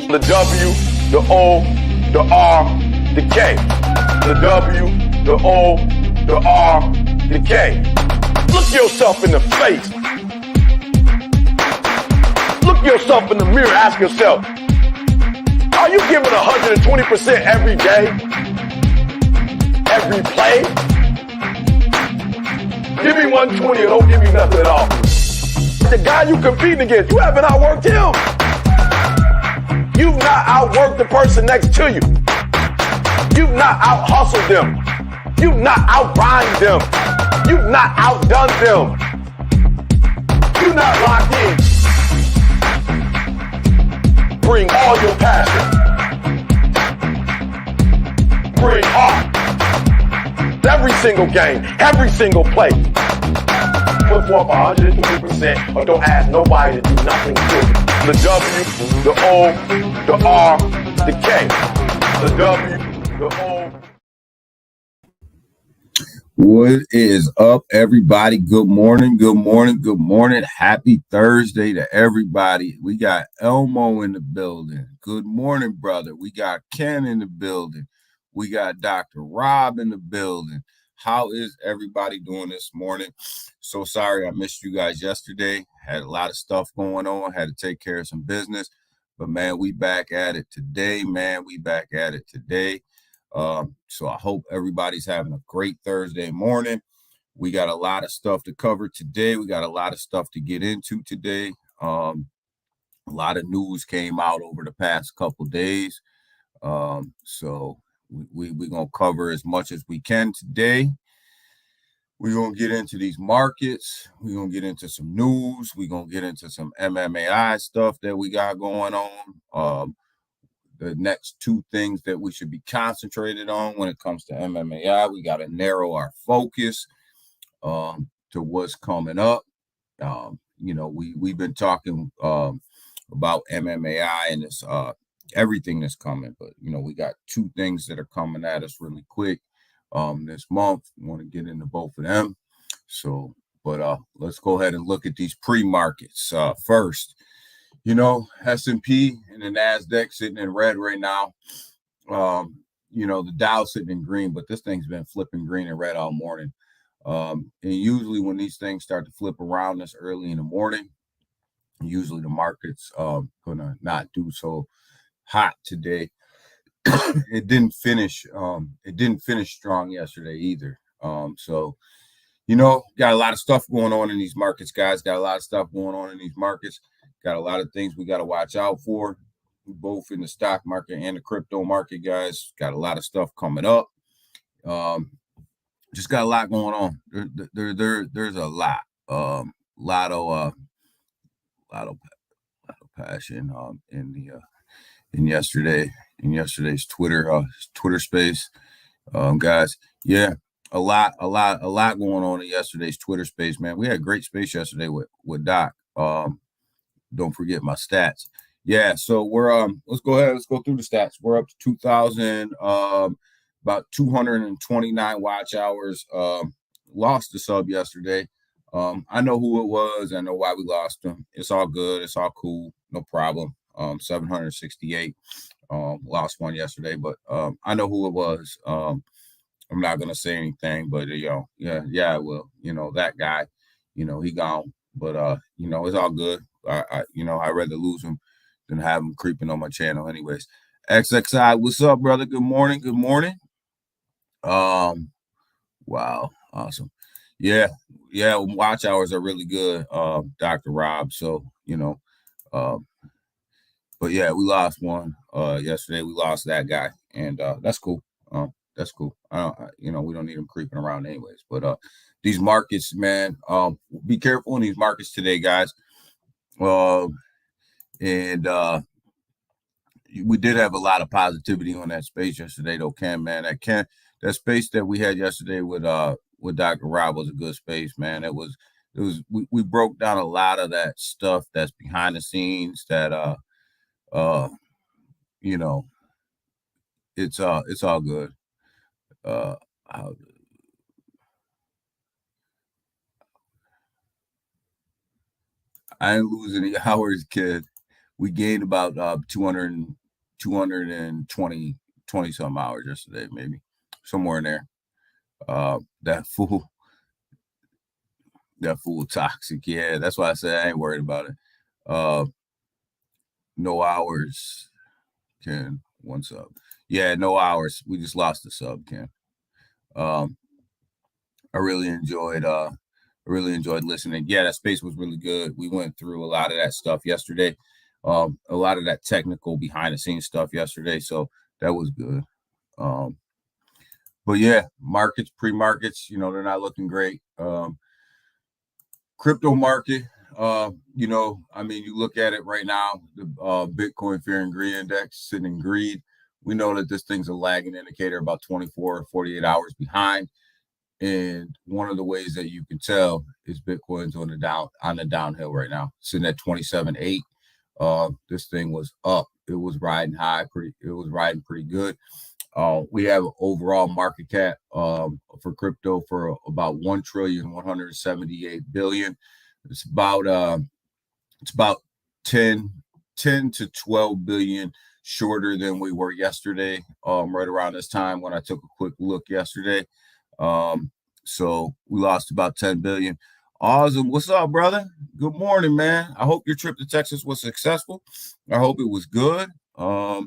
The W, the O, the R, the K. The W, the O, the R, the K. Look yourself in the face. Look yourself in the mirror. Ask yourself, are you giving 120% every day? Every play? Give me 120 or don't give me nothing at all. The guy you competing against, you haven't outworked him. You've not outworked the person next to you. You've not out-hustled them. You've not out-grind them. You've not outdone them. You're not locked in. Bring all your passion. Bring heart. Every single game, every single play. Put forth 120% or don't ask nobody to do nothing to you. The W, the O, the R, the K. The W, the O. What is up, everybody? Good morning, good morning, good morning. Happy Thursday to everybody. We got Elmo in the building. Good morning, brother. We got Ken in the building. We got Dr. Rob in the building. How is everybody doing this morning? So sorry I missed you guys yesterday. Had a lot of stuff going on. Had to take care of some business. But, man, we back at it today, man. We back at it today. So I hope everybody's having a great Thursday morning. We got a lot of stuff to cover today. We got a lot of stuff to get into today. A lot of news came out over the past couple days. So we're going to cover as much as we can today. We're going to get into these markets. We're going to get into some news. We're going to get into some MMAI stuff that we got going on. The next two things that we should be concentrated on when it comes to MMAI, we got to narrow our focus to what's coming up. We've been talking about MMAI and this everything that's coming, but we got two things that are coming at us really quick this month. We want to get into both of them. So, but let's go ahead and look at these pre-markets first. S&P and the NASDAQ sitting in red right now. The Dow sitting in green, but this thing's been flipping green and red all morning. And usually when these things start to flip around this early in the morning, usually the market's gonna not do so hot today. It didn't finish strong yesterday either. So got a lot of stuff going on in these markets, guys. Got a lot of stuff going on in these markets. Got a lot of things we got to watch out for, both in the stock market and the crypto market, guys. Got a lot of stuff coming up. Just got a lot going on. There's a lot of passion in yesterday's Twitter space, guys. Yeah, a lot going on in yesterday's Twitter space, man. We had a great space yesterday with Doc. Don't forget my stats. Yeah, so we're let's go ahead. Let's go through the stats. We're up to 2,000, about 229 watch hours. Lost the sub yesterday. I know who it was. I know why we lost him. It's all good. It's all cool. No problem. 768. Lost one yesterday, but I know who it was. I'm not gonna say anything, but I will. That guy. He gone. But it's all good. I'd rather lose him than have him creeping on my channel. Anyways, XXI, what's up, brother? Good morning. Good morning. Wow, awesome. Yeah. Watch hours are really good, Dr. Rob. So but yeah, we lost one yesterday. We lost that guy, and that's cool. That's cool. We don't need him creeping around anyways. But these markets, man, be careful in these markets today, guys. And we did have a lot of positivity on that space yesterday, though, Ken, man. That space that we had yesterday with Dr. Rob was a good space, man. We broke down a lot of that stuff that's behind the scenes that it's all good. I didn't lose any hours, kid. We gained about 20 some hours yesterday, maybe somewhere in there. That fool toxic. Yeah, that's why I said I ain't worried about it. No hours, Ken. One sub. Yeah, no hours. We just lost the sub, Ken. I really enjoyed listening. Yeah, that space was really good. We went through a lot of that stuff yesterday. A lot of that technical behind the scenes stuff yesterday. So that was good. But yeah, markets, pre-markets, they're not looking great. Crypto market, you look at it right now, the Bitcoin Fear and Greed Index sitting in greed. We know that this thing's a lagging indicator about 24 or 48 hours behind. And one of the ways that you can tell is Bitcoin's on the downhill right now, sitting at 27.8. This thing was up. It was riding high, pretty good. We have an overall market cap for crypto for about 1,178,000,000,000. It's about 10 to 12 billion shorter than we were yesterday, right around this time when I took a quick look yesterday. So we lost about 10 billion. Awesome. What's up, brother? Good morning, man. I hope your trip to Texas was successful. I hope it was good. I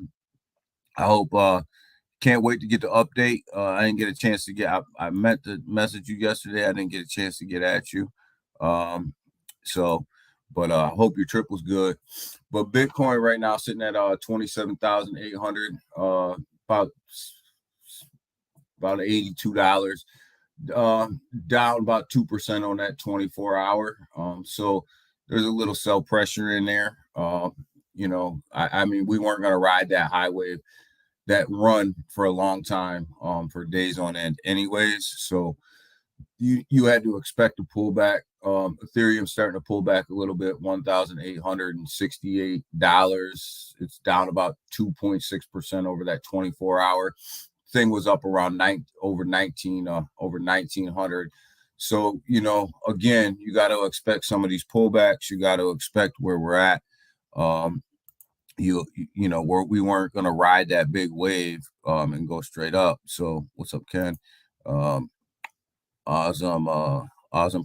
hope can't wait to get the update. I didn't get a chance to get I meant to message you yesterday. I didn't get a chance to get at you. But I hope your trip was good. But Bitcoin right now sitting at 27,800, about $82. Down about 2% on that 24-hour. So there's a little sell pressure in there. I mean, we weren't going to ride that high wave, that run for a long time, for days on end anyways. So you had to expect a pullback. Ethereum starting to pull back a little bit, $1,868. It's down about 2.6% over that 24-hour. Thing was up around over 1,900. So, again, you got to expect some of these pullbacks. You got to expect where we're at. We weren't going to ride that big wave and go straight up. So what's up, Ken? Awesome.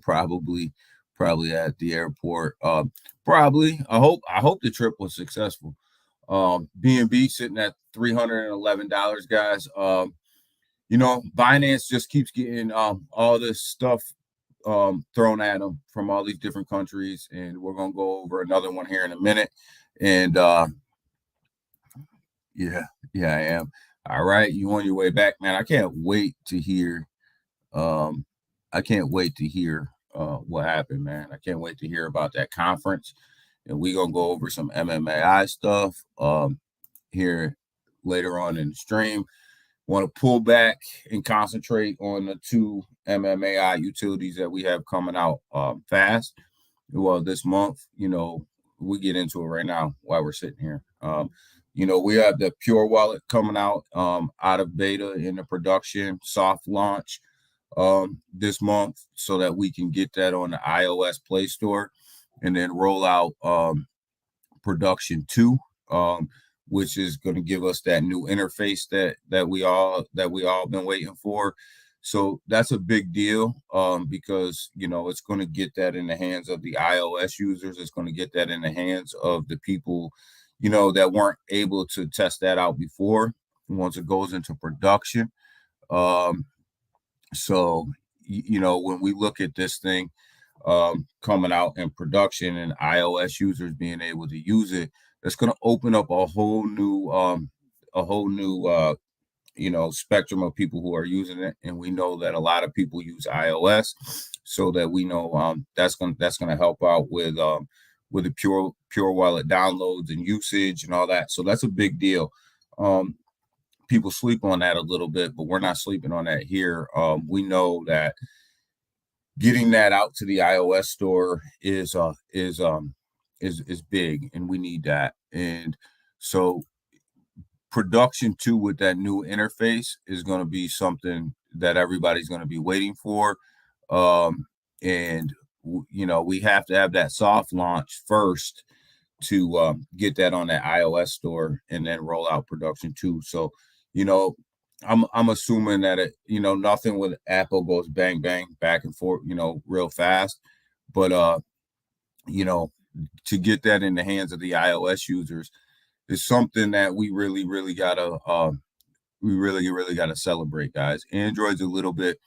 Probably at the airport. Probably. I hope the trip was successful. BNB sitting at $311, guys. Binance just keeps getting all this stuff thrown at them from all these different countries, and we're gonna go over another one here in a minute. And yeah, I am. All right, you on your way back, man. I can't wait to hear. What happened, man. I can't wait to hear about that conference. And we're going to go over some MMAI stuff here later on in the stream. Want to pull back and concentrate on the two MMAI utilities that we have coming out fast. Well, this month, we get into it right now while we're sitting here. We have the Pure Wallet coming out of beta in the production soft launch this month so that we can get that on the iOS Play Store. And then roll out production 2, which is going to give us that new interface that we all been waiting for. So that's a big deal because it's going to get that in the hands of the iOS users. It's going to get that in the hands of the people that weren't able to test that out before once it goes into production. So when we look at this thing coming out in production and iOS users being able to use it, it's going to open up a whole new spectrum of people who are using it. And we know that a lot of people use iOS, so that we know that's going to help out with the Pure Wallet downloads and usage and all that. So that's a big deal. People sleep on that a little bit, but we're not sleeping on that here. We know that getting that out to the iOS store is big, and we need that. And so production 2 with that new interface is going to be something that everybody's going to be waiting for. And we have to have that soft launch first to get that on that iOS store and then roll out production too. So, you know, I'm assuming that nothing with Apple goes bang bang back and forth, real fast. But you know, to get that in the hands of the iOS users is something that we really gotta celebrate, guys. Android's a little bit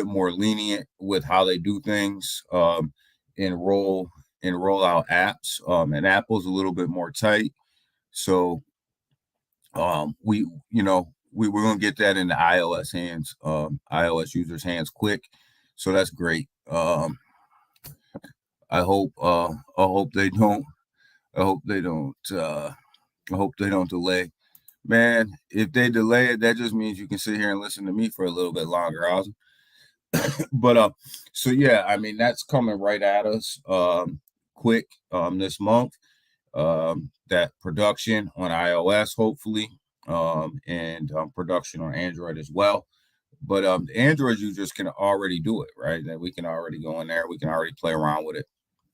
more lenient with how they do things, and roll out apps. And Apple's a little bit more tight. So we're gonna get that in the iOS hands, iOS users' hands quick. So that's great. I hope they don't I hope they don't I hope they don't delay. Man, if they delay it, that just means you can sit here and listen to me for a little bit longer. But so yeah, I mean that's coming right at us quick this month. That production on iOS, hopefully, and production on Android as well. But the Android users can already do it, right? That we can already go in there, we can already play around with it.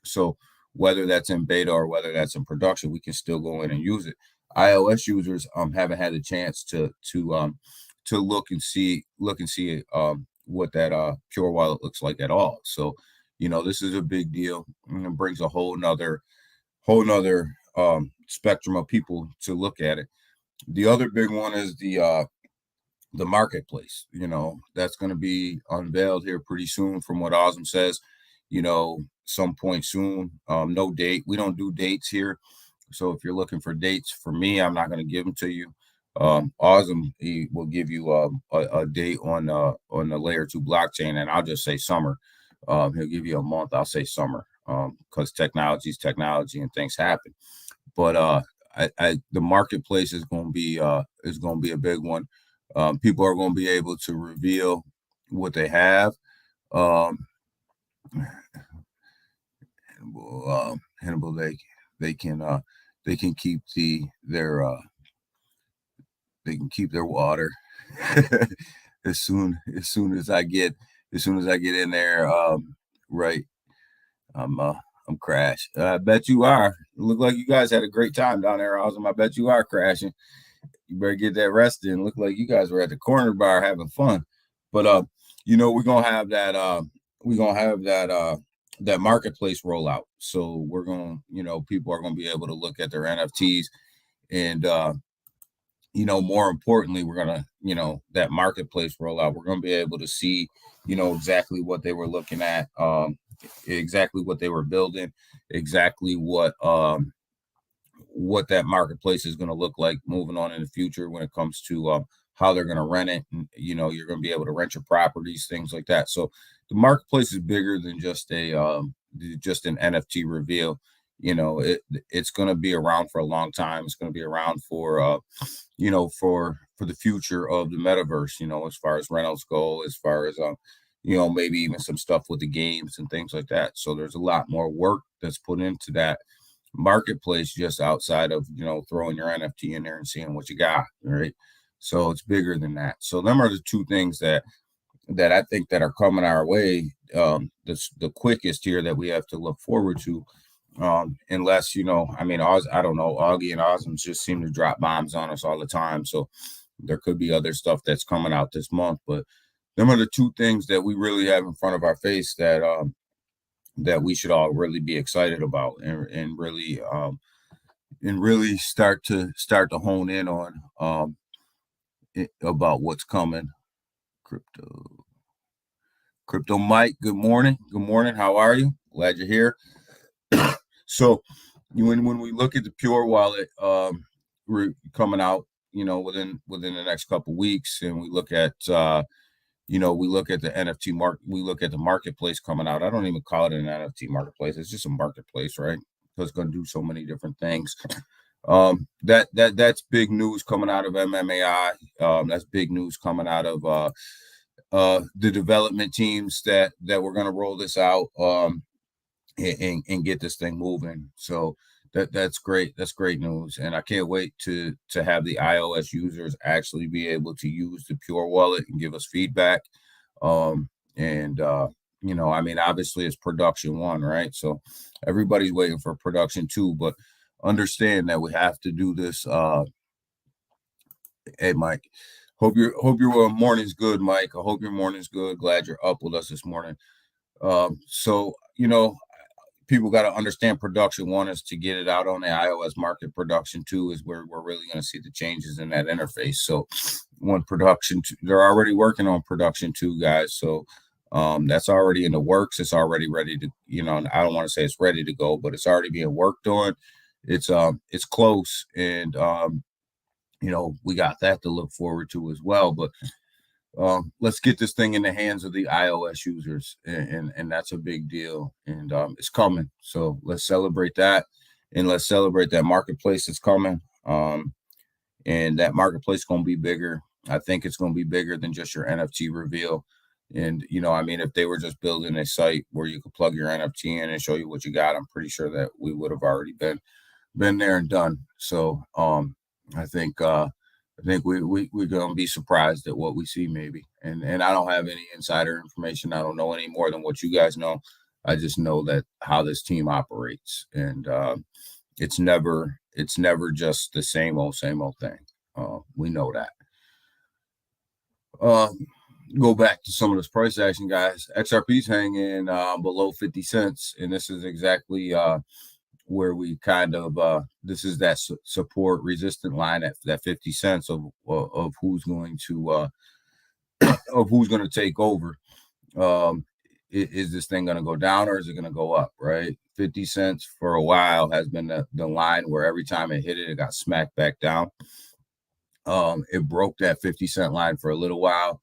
So whether that's in beta or whether that's in production, we can still go in and use it. iOS users haven't had a chance to look and see what that Pure Wallet looks like at all. So this is a big deal and it brings a whole nother spectrum of people to look at it. The other big one is the marketplace. That's going to be unveiled here pretty soon, from what Osm says. Some point soon. No date. We don't do dates here. So if you're looking for dates for me, I'm not going to give them to you. Osm, he will give you a date on the layer 2 blockchain, and I'll just say summer. He'll give you a month. I'll say summer, because technology is technology and things happen. But the marketplace is going to be a big one. People are going to be able to reveal what they have. Hannibal, they can keep their water. as soon as I get in there, right, I'm crashed. I bet you are. It look like you guys had a great time down there, Awesome. I bet you are crashing. You better get that rest in. Look like you guys were at the corner bar having fun. But we're gonna have that marketplace rollout. So we're gonna, people are gonna be able to look at their NFTs, and more importantly, we're gonna, that marketplace rollout, we're gonna be able to see, exactly what they were looking at, exactly what they were building, exactly what that marketplace is going to look like moving on in the future when it comes to how they're going to rent it. And, you're going to be able to rent your properties, things like that. So the marketplace is bigger than just an NFT reveal. It's going to be around for a long time. It's going to be around for the future of the metaverse, as far as rentals go, as far as maybe even some stuff with the games and things like that. So there's a lot more work that's put into that marketplace, just outside of throwing your NFT in there and seeing what you got, right? So it's bigger than that. So them are the two things that I think that are coming our way, the quickest here, that we have to look forward to, unless I don't know, Augie and Osm just seem to drop bombs on us all the time, so there could be other stuff that's coming out this month, but them are the two things that we really have in front of our face that we should all really be excited about, and really start to hone in on about what's coming. Crypto Mike, good morning. How are you? Glad you're here. So when we look at the Pure Wallet, we're coming out, within the next couple of weeks, and we look at we look at the NFT market, we look at the marketplace coming out. I don't even call it an NFT marketplace. It's just a marketplace, right? So it's going to do so many different things. That's big news coming out of MMAI. That's big news coming out of the development teams that we're going to roll this out, and get this thing moving. So that's great. That's great news, and I can't wait to have the iOS users actually be able to use the Pure Wallet and give us feedback, and I mean, obviously it's production one, right? So everybody's waiting for production two, but understand that we have to do this. Hey, Mike, hope your morning's good, Mike. I hope your morning's good. Glad you're up with us this morning. So people got to understand production one is to get it out on the iOS market. Production two is where we're really going to see the changes in that interface. So when production two, they're already working on production two, guys. So that's already in the works. It's already ready to, I don't want to say it's ready to go, but it's already being worked on. It's close, and we got that to look forward to as well. But let's get this thing in the hands of the iOS users, and that's a big deal, and it's coming. So let's celebrate that, and let's celebrate that marketplace that's coming. And that marketplace is going to be bigger. I think it's going to be bigger than just your NFT reveal. And I mean, if they were just building a site where you could plug your NFT in and show you what you got, I'm pretty sure that we would have already been there and done. So I think we're gonna be surprised at what we see, maybe. And I don't have any insider information. I don't know any more than what you guys know. I just know that how this team operates, and it's never just the same old thing. We know that. Go back to some of this price action, guys. XRP's hanging below 50 cents, and this is exactly where we kind of this is that support resistant line at that 50 cents of who's going to take over. Is this thing going to go down, or is it going to go up? Right, 50 cents for a while has been the line where every time it hit it got smacked back down. It broke that 50 cent line for a little while,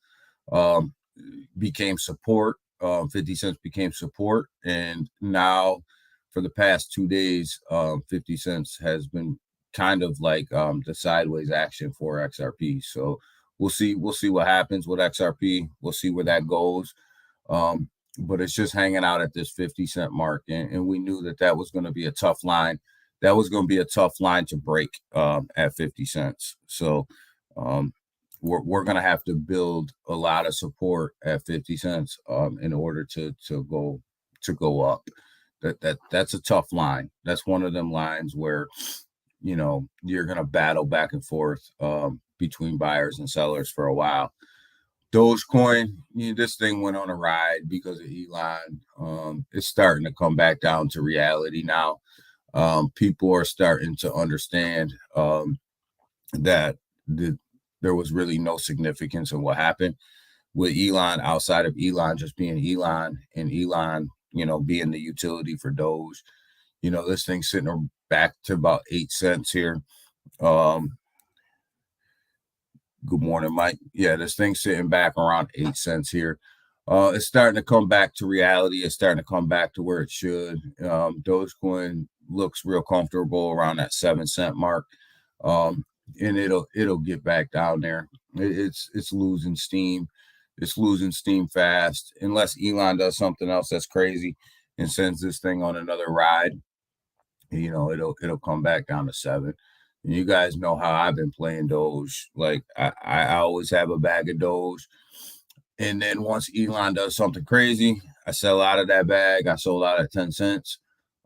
became support. 50 cents became support, and now for the past 2 days, 50 cents has been kind of like the sideways action for XRP. So we'll see what happens with XRP. We'll see where that goes. But it's just hanging out at this 50 cent mark, and we knew that was going to be a tough line. That was going to be a tough line to break at 50 cents. So we're going to have to build a lot of support at 50 cents in order to go up. That's a tough line. That's one of them lines where you're going to battle back and forth between buyers and sellers for a while. Dogecoin, this thing went on a ride because of Elon. It's starting to come back down to reality now. People are starting to understand that there was really no significance in what happened with Elon, outside of Elon just being Elon, and Elon, being the utility for Doge. This thing's sitting back to about 8 cents here. Good morning, Mike. Yeah, this thing's sitting back around 8 cents here. It's starting to come back to reality. It's starting to come back to where it should. Dogecoin looks real comfortable around that 7 cent mark. And it'll get back down there. It's losing steam. It's losing steam fast, unless Elon does something else that's crazy and sends this thing on another ride. It'll come back down to 7. And you guys know how I've been playing Doge. Like I always have a bag of Doge, and then once Elon does something crazy, I sell out of that bag. I sold out at 10 cents.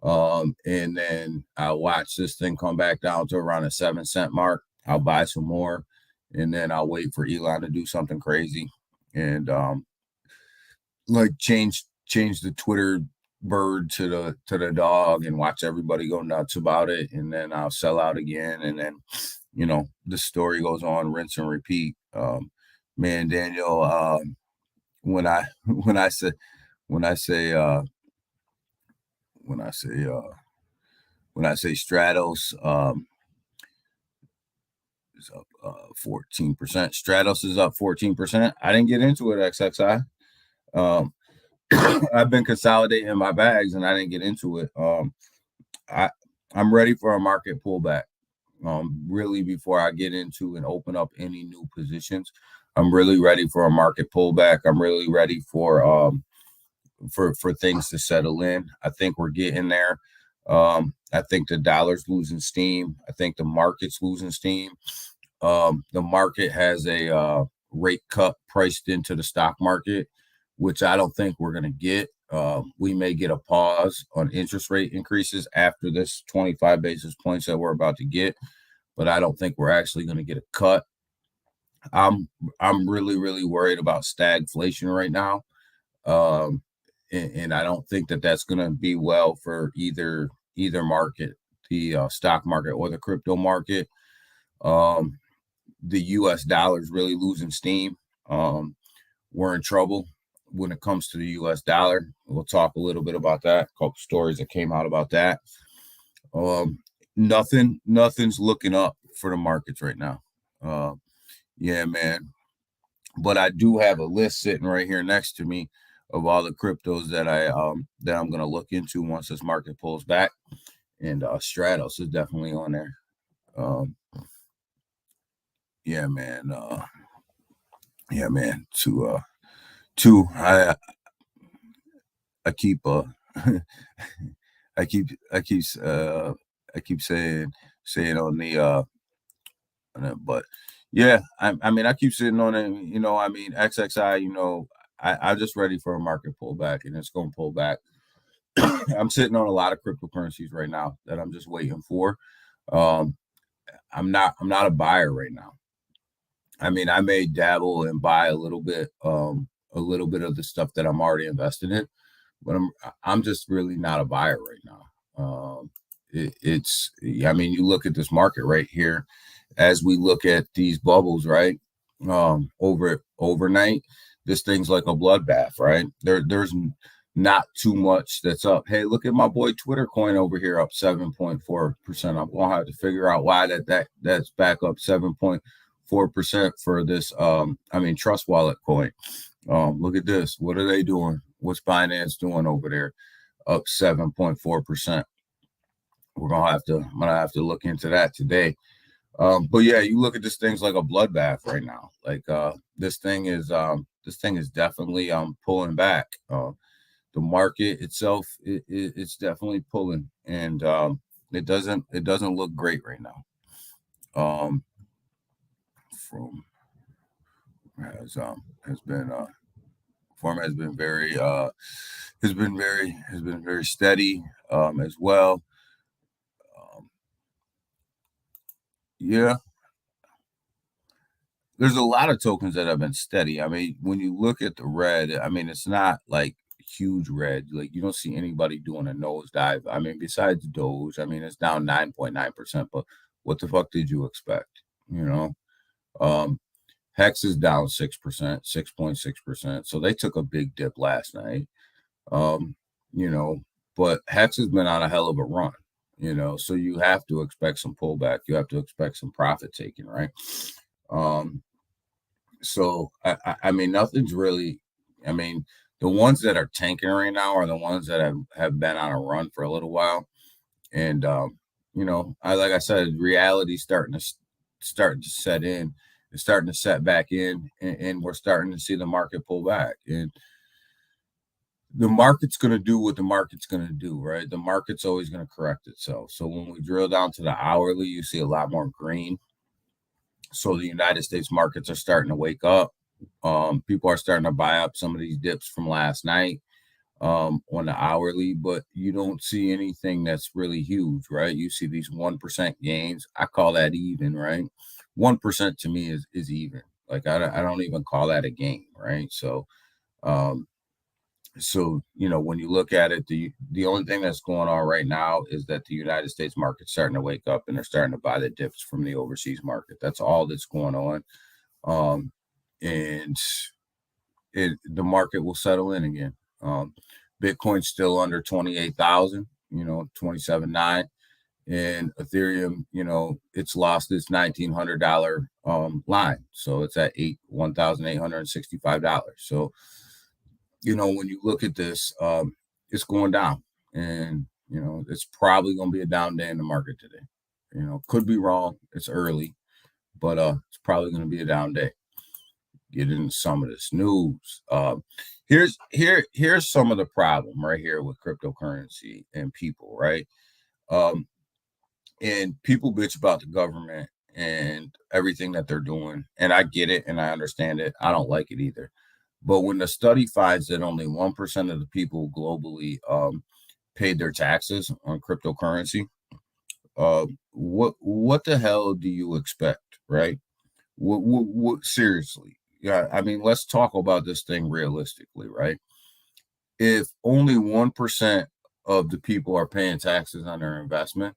And then I'll watch this thing come back down to around a 7 cent mark. I'll buy some more, and then I'll wait for Elon to do something crazy and change the Twitter bird to the dog and watch everybody go nuts about it, and then I'll sell out again, and then the story goes on, rinse and repeat. Man, Daniel, when I say Stratos is up 14%. Stratos is up 14%. I didn't get into it, XXI. I've been consolidating my bags and I didn't get into it. I'm ready for a market pullback. Really, before I get into and open up any new positions, I'm really ready for a market pullback. I'm really ready for things to settle in. I think we're getting there. I think the dollar's losing steam. I think the market's losing steam. The market has a rate cut priced into the stock market, which I don't think we're going to get. We may get a pause on interest rate increases after this 25 basis points that we're about to get, but I don't think we're actually going to get a cut. I'm really, really worried about stagflation right now. And I don't think that that's going to be well for either market, the stock market or the crypto market. The U.S. dollar is really losing steam. We're in trouble when it comes to the U.S. dollar. We'll talk a little bit about that. A couple stories that came out about that. Nothing's looking up for the markets right now. Yeah, man. But I do have a list sitting right here next to me of all the cryptos that I'm going to look into once this market pulls back, and Stratos is definitely on there. Yeah, man. I keep I keep saying on the but yeah, I mean, I keep sitting on it. I mean, XXI. I'm just ready for a market pullback, and it's going to pull back. I'm sitting on a lot of cryptocurrencies right now that I'm just waiting for. I'm not a buyer right now. I mean, I may dabble and buy a little bit of the stuff that I'm already invested in, but I'm just really not a buyer right now. I mean, you look at this market right here, as we look at these bubbles, right? Overnight, this thing's like a bloodbath, right? There's not too much that's up. Hey, look at my boy Twitter coin over here, up 7.4%. I'm gonna have to figure out why that's back up 7.4% for this. Trust Wallet coin. Look at this. What are they doing? What's Binance doing over there? Up 7.4%. I'm gonna have to look into that today. But yeah, you look at this thing's like a bloodbath right now. Like this thing is definitely pulling back. The market itself, it's definitely pulling, and it doesn't look great right now. Form has been very steady as well. Yeah, there's a lot of tokens that have been steady. I mean, when you look at the red, I mean, it's not like huge red. Like, you don't see anybody doing a nosedive. I mean, besides Doge, I mean, it's down 9.9%, but what the fuck did you expect? Hex is down 6%, 6.6%. So they took a big dip last night. But Hex has been on a hell of a run. So you have to expect some pullback. You have to expect some profit taking, right? So I mean, nothing's really. I mean, the ones that are tanking right now are the ones that have been on a run for a little while, and like I said, reality's starting to set in. It's starting to set back in, and we're starting to see the market pull back. And the market's going to do what the market's going to do, right? The market's always going to correct itself. So when we drill down to the hourly, you see a lot more green. So the United States markets are starting to wake up. People are starting to buy up some of these dips from last night on the hourly, but you don't see anything that's really huge, right? You see these 1% gains. I call that even, right? 1% to me is even. Like, I don't even call that a gain, right? So, when you look at it, the only thing that's going on right now is that the United States market's starting to wake up, and they're starting to buy the dips from the overseas market. That's all that's going on. And the market will settle in again. Bitcoin's still under 28,000, 27.9, and Ethereum, it's lost its $1,900 line, so it's at $1,865. So, when you look at this, it's going down, and it's probably going to be a down day in the market today. Could be wrong. It's early, but it's probably going to be a down day. Get into some of this news. Here's some of the problem right here with cryptocurrency and people, right? And people bitch about the government and everything that they're doing, and I get it and I understand it. I don't like it either. But when the study finds that only 1% of the people globally paid their taxes on cryptocurrency, what the hell do you expect, right? What seriously? Yeah, I mean, let's talk about this thing realistically, right? If only 1% of the people are paying taxes on their investment,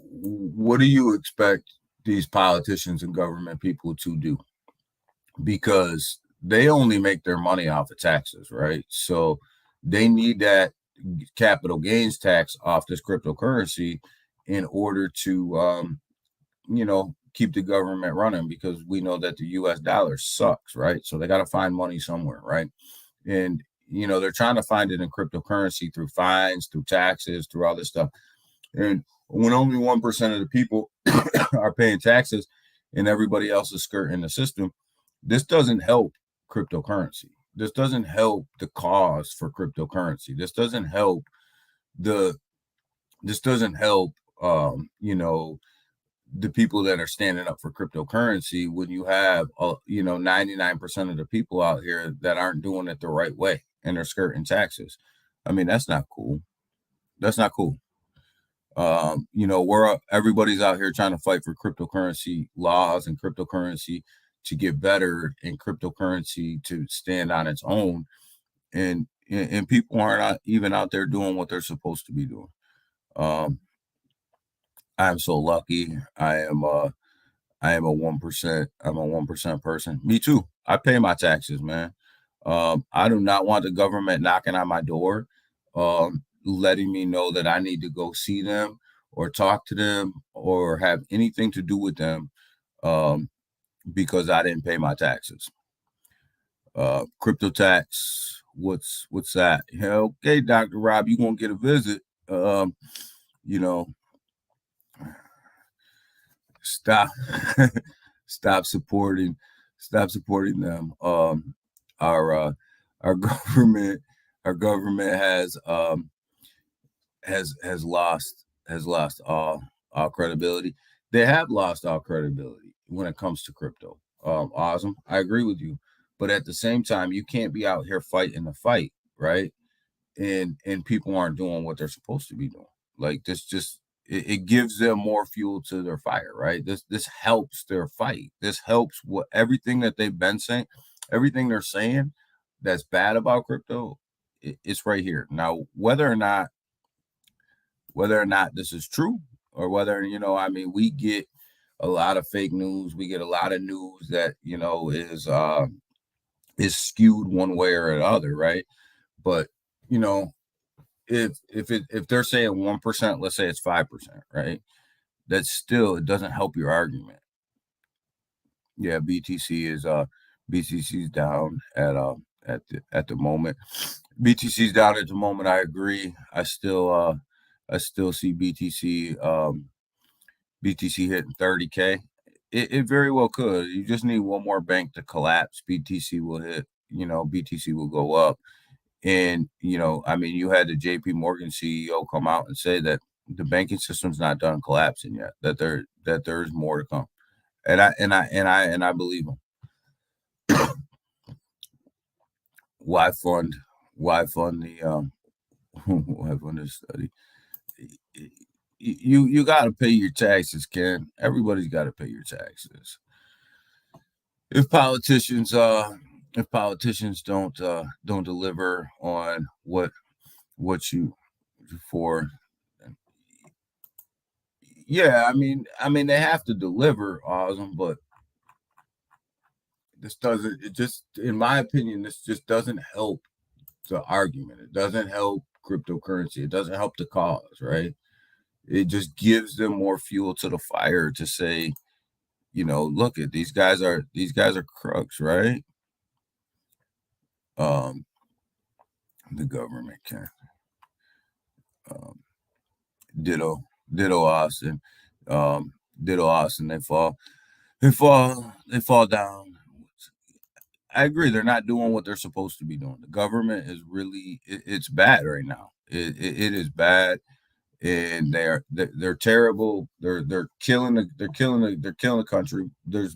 what do you expect these politicians and government people to do? Because they only make their money off of taxes, right? So they need that capital gains tax off this cryptocurrency in order to, keep the government running, because we know that the US dollar sucks, right? So they got to find money somewhere, right? And, they're trying to find it in cryptocurrency through fines, through taxes, through all this stuff. And when only 1% of the people are paying taxes and everybody else is skirting the system, this doesn't help cryptocurrency. This doesn't help the cause for cryptocurrency. This doesn't help the people that are standing up for cryptocurrency, when you have 99% of the people out here that aren't doing it the right way and they're skirting taxes. I mean, that's not cool. That's not cool. Everybody's out here trying to fight for cryptocurrency laws and cryptocurrency to get better, and cryptocurrency to stand on its own, and people aren't even out there doing what they're supposed to be doing. I'm so lucky. I am a 1%. I'm a 1% person. Me too. I pay my taxes, man. I do not want the government knocking on my door, letting me know that I need to go see them or talk to them or have anything to do with them, because I didn't pay my taxes. Crypto tax. What's that? Okay, Dr. Rob, you gonna get a visit. Stop stop supporting them. Our government has lost all credibility. They have lost all credibility when it comes to crypto. Awesome, I agree with you, but at the same time, you can't be out here fighting the fight, right? And people aren't doing what they're supposed to be doing. Like this, it gives them more fuel to their fire, right? This helps their fight. This helps everything that they've been saying, everything they're saying that's bad about crypto. It's right here now. Whether or not this is true, or whether we get a lot of fake news. We get a lot of news that is skewed one way or another, right? But if they're saying 1%, let's say it's 5%, right? That's still, it doesn't help your argument. Yeah, BTC is down at the moment. BTC's down at the moment. I agree. I still see BTC hitting 30K. It very well could. You just need one more bank to collapse. BTC will go up. And, you had the JP Morgan CEO come out and say that the banking system's not done collapsing yet, that there's more to come. And I believe him. Why fund the study? You got to pay your taxes, Ken. Everybody's got to pay your taxes. If politicians don't deliver on what you for, yeah, I mean they have to deliver, awesome, but this doesn't, it just, in my opinion, this just doesn't help the argument. It doesn't help cryptocurrency. It doesn't help the cause, right? It just gives them more fuel to the fire to say, look at these guys are crooks, right? The government can ditto Austin. Ditto Austin, they fall down. I agree, they're not doing what they're supposed to be doing. The government is really, it's bad right now. It is bad, and they're terrible. They're killing the country. There's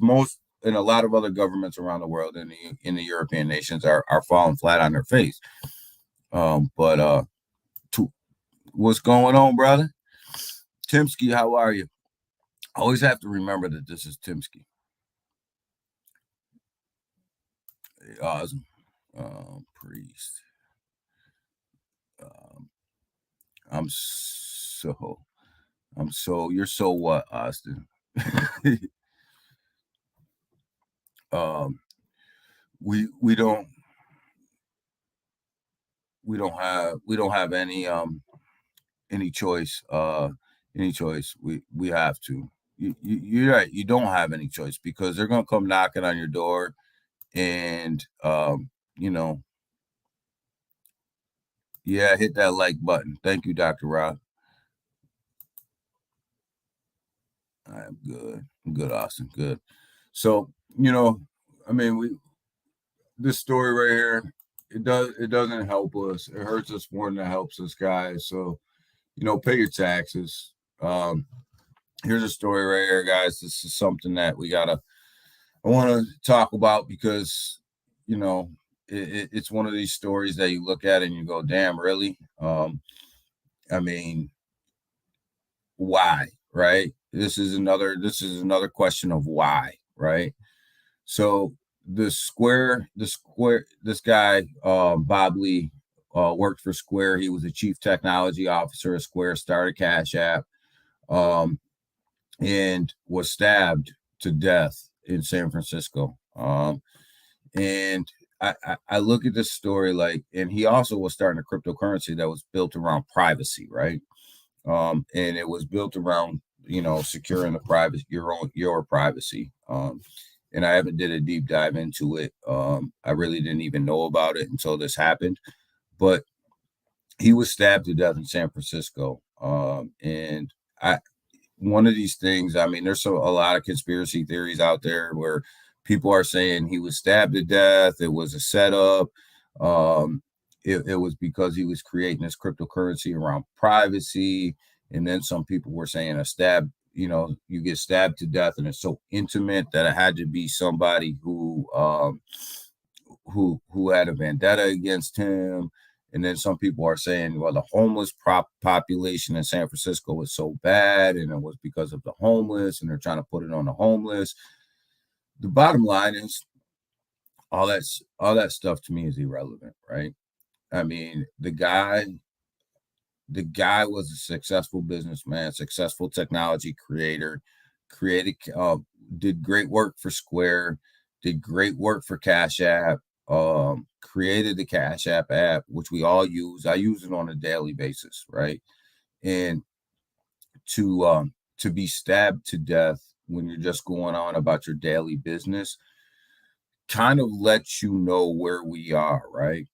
and a lot of other governments around the world in the European nations are falling flat on their face. But what's going on, brother? Timsky, how are you? I always have to remember that this is Timsky. Awesome. Priest. You're so what, Austin? We don't have any choice. We have to. You're right. You don't have any choice because they're gonna come knocking on your door, and yeah, hit that like button. Thank you, Dr. Rob. I'm good. I'm good, Austin. Good. So, I mean, this story right here, it doesn't help us. It hurts us more than it helps us, guys. So, pay your taxes. Here's a story right here, guys. This is something that I want to talk about because, it's one of these stories that you look at and you go, damn, really? I mean, why, right? This is another question of why, right? So this guy, Bob Lee, worked for Square. He was the chief technology officer of Square, started Cash App, and was stabbed to death in San Francisco. And I look at this story and he also was starting a cryptocurrency that was built around privacy, right? And it was built around, securing your privacy. And I haven't did a deep dive into it. I really didn't even know about it until this happened, but he was stabbed to death in San Francisco. And one of these things, I mean, there's a lot of conspiracy theories out there where people are saying he was stabbed to death. It was a setup. It was because he was creating this cryptocurrency around privacy. And then some people were saying a stab, you get stabbed to death and it's so intimate that it had to be somebody who had a vendetta against him. And then some people are saying, well, the homeless population in San Francisco was so bad and it was because of the homeless and they're trying to put it on the homeless. The bottom line is all that stuff to me is irrelevant, right? I mean, the guy was a successful businessman, successful technology creator, did great work for Square, did great work for Cash App, created the Cash App, which we all use. I use it on a daily basis, right? And to be stabbed to death when you're just going on about your daily business kind of lets you know where we are, right?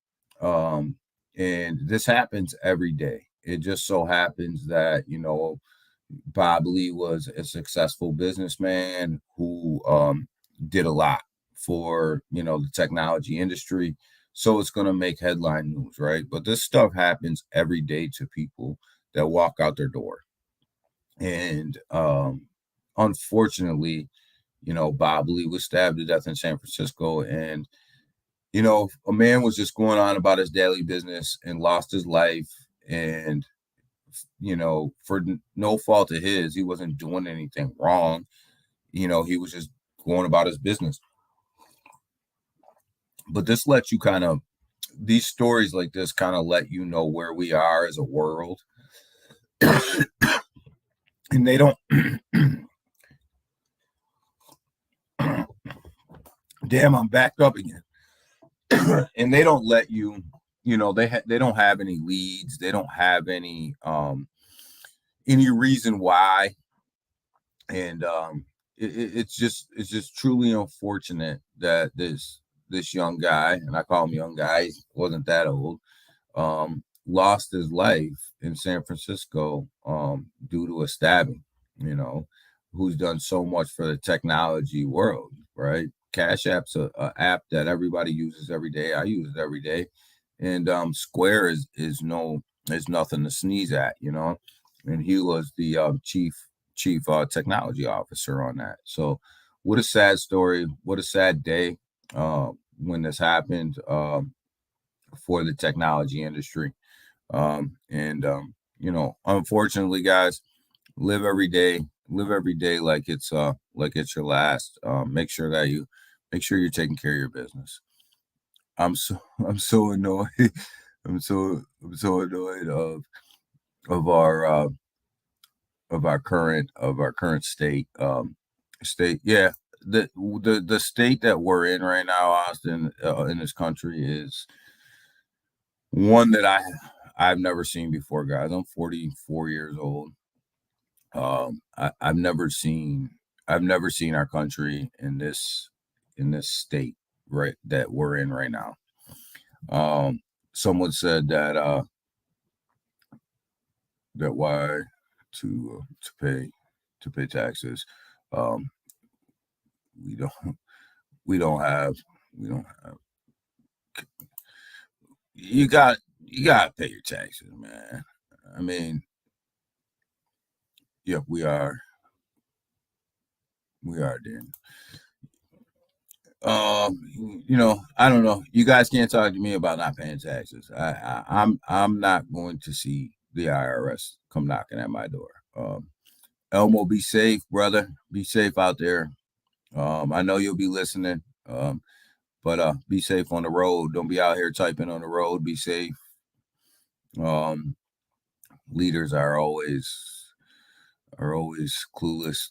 And this happens every day. It just so happens that, Bob Lee was a successful businessman who did a lot for, the technology industry. So it's going to make headline news, right? But this stuff happens every day to people that walk out their door. And unfortunately, Bob Lee was stabbed to death in San Francisco. And, a man was just going on about his daily business and lost his life. And, for no fault of his, he wasn't doing anything wrong. He was just going about his business. But this lets you these stories like this kind of let you know where we are as a world. And they don't, damn, I'm backed up again. And they don't let you, they don't have any leads. They don't have any reason why. And it's just truly unfortunate that this young guy, and I call him young guy, he wasn't that old, lost his life in San Francisco due to a stabbing, who's done so much for the technology world, right? Cash App's a app that everybody uses every day. I use it every day. And Square is nothing to sneeze at, and he was the chief technology officer on that. So what a sad story. What a sad day when this happened for the technology industry. Unfortunately, guys, live every day like it's your last. Make sure you're taking care of your business. I'm so annoyed. I'm so annoyed of our current state. Yeah, the state that we're in right now, Austin, in this country is one that I've never seen before, guys. I'm 44 years old. I've never seen our country in this state right that we're in right now. Someone said that why to pay taxes. We don't have you got to pay your taxes, man. I mean, yeah, we are then. I don't know. You guys can't talk to me about not paying taxes. I'm not going to see the IRS come knocking at my door. Elmo, be safe, brother. Be safe out there. I know you'll be listening. But be safe on the road. Don't be out here typing on the road. Be safe. Leaders are always clueless.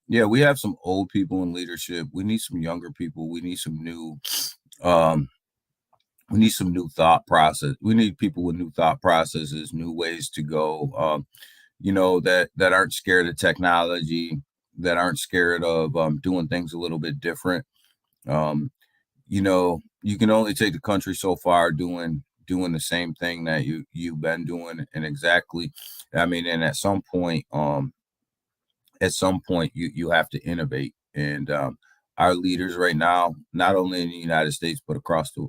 Yeah, we have some old people in leadership. We need some younger people. We need some new thought process. We need people with new thought processes, new ways to go. That aren't scared of technology, that aren't scared of doing things a little bit different. You can only take the country so far doing the same thing that you've been doing, and and at some point you have to innovate. And our leaders right now, not only in the United States but across a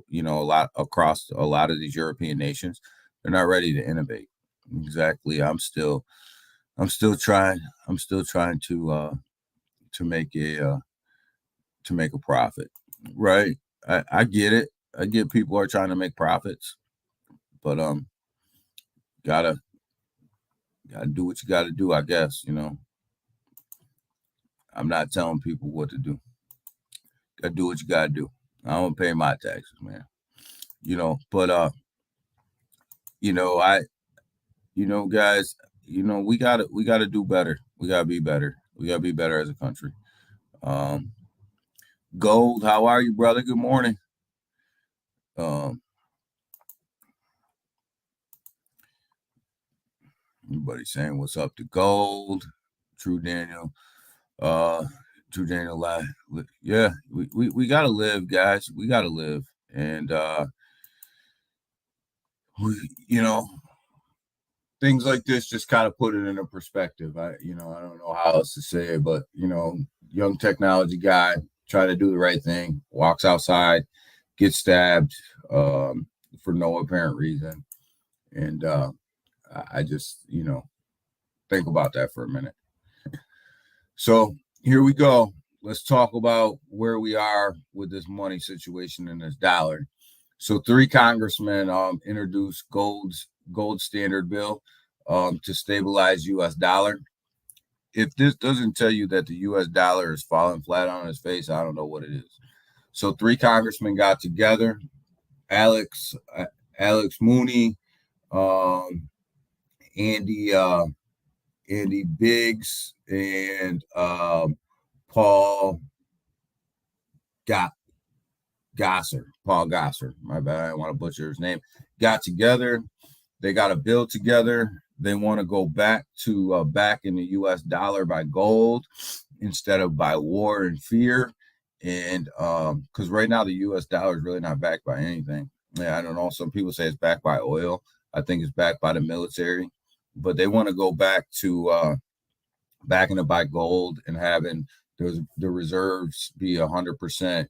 lot of these European nations, they're not ready to innovate. Exactly. I'm still trying to make a profit. Right. I get it. I get people are trying to make profits, but gotta do what you gotta do, I guess. I'm not telling people what to do. Gotta do what you gotta do. I don't pay my taxes, man. Guys, we gotta do better. We gotta be better. We gotta be better as a country. Gold, how are you, brother? Good morning. Everybody saying what's up to Gold. True Daniel. Yeah, we gotta live, guys. We gotta live. And things like this just kind of put it in a perspective. I don't know how else to say it, but young technology guy try to do the right thing, walks outside, gets stabbed for no apparent reason. And I just, think about that for a minute. So here we go. Let's talk about where we are with this money situation and this dollar. So 3 congressmen introduced gold standard bill to stabilize U.S. dollar. If this doesn't tell you that the U.S. dollar is falling flat on its face, I don't know what it is. So 3 congressmen got together: Alex Mooney, Andy Biggs, and Paul Gosar. My bad, I don't want to butcher his name. Got together. They got a bill together. They want to go back to backing the U.S. dollar by gold instead of by war and fear. And because right now the U.S. dollar is really not backed by anything. Yeah, I don't know. Some people say it's backed by oil. I think it's backed by the military. But they want to go back to backing it by gold and having the reserves be 100%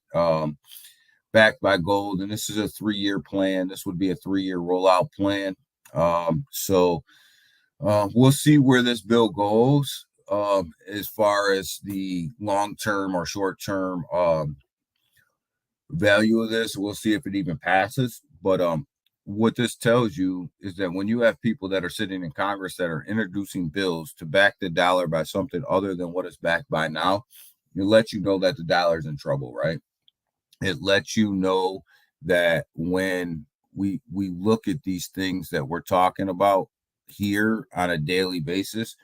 backed by gold. And this is a 3-year plan. This would be a 3-year rollout plan. So we'll see where this bill goes. as far as the long-term or short-term value of this. We'll see if it even passes. But what this tells you is that when you have people that are sitting in Congress that are introducing bills to back the dollar by something other than what it's backed by now, it lets you know that the dollar's in trouble, right? It lets you know that when we look at these things that we're talking about here on a daily basis,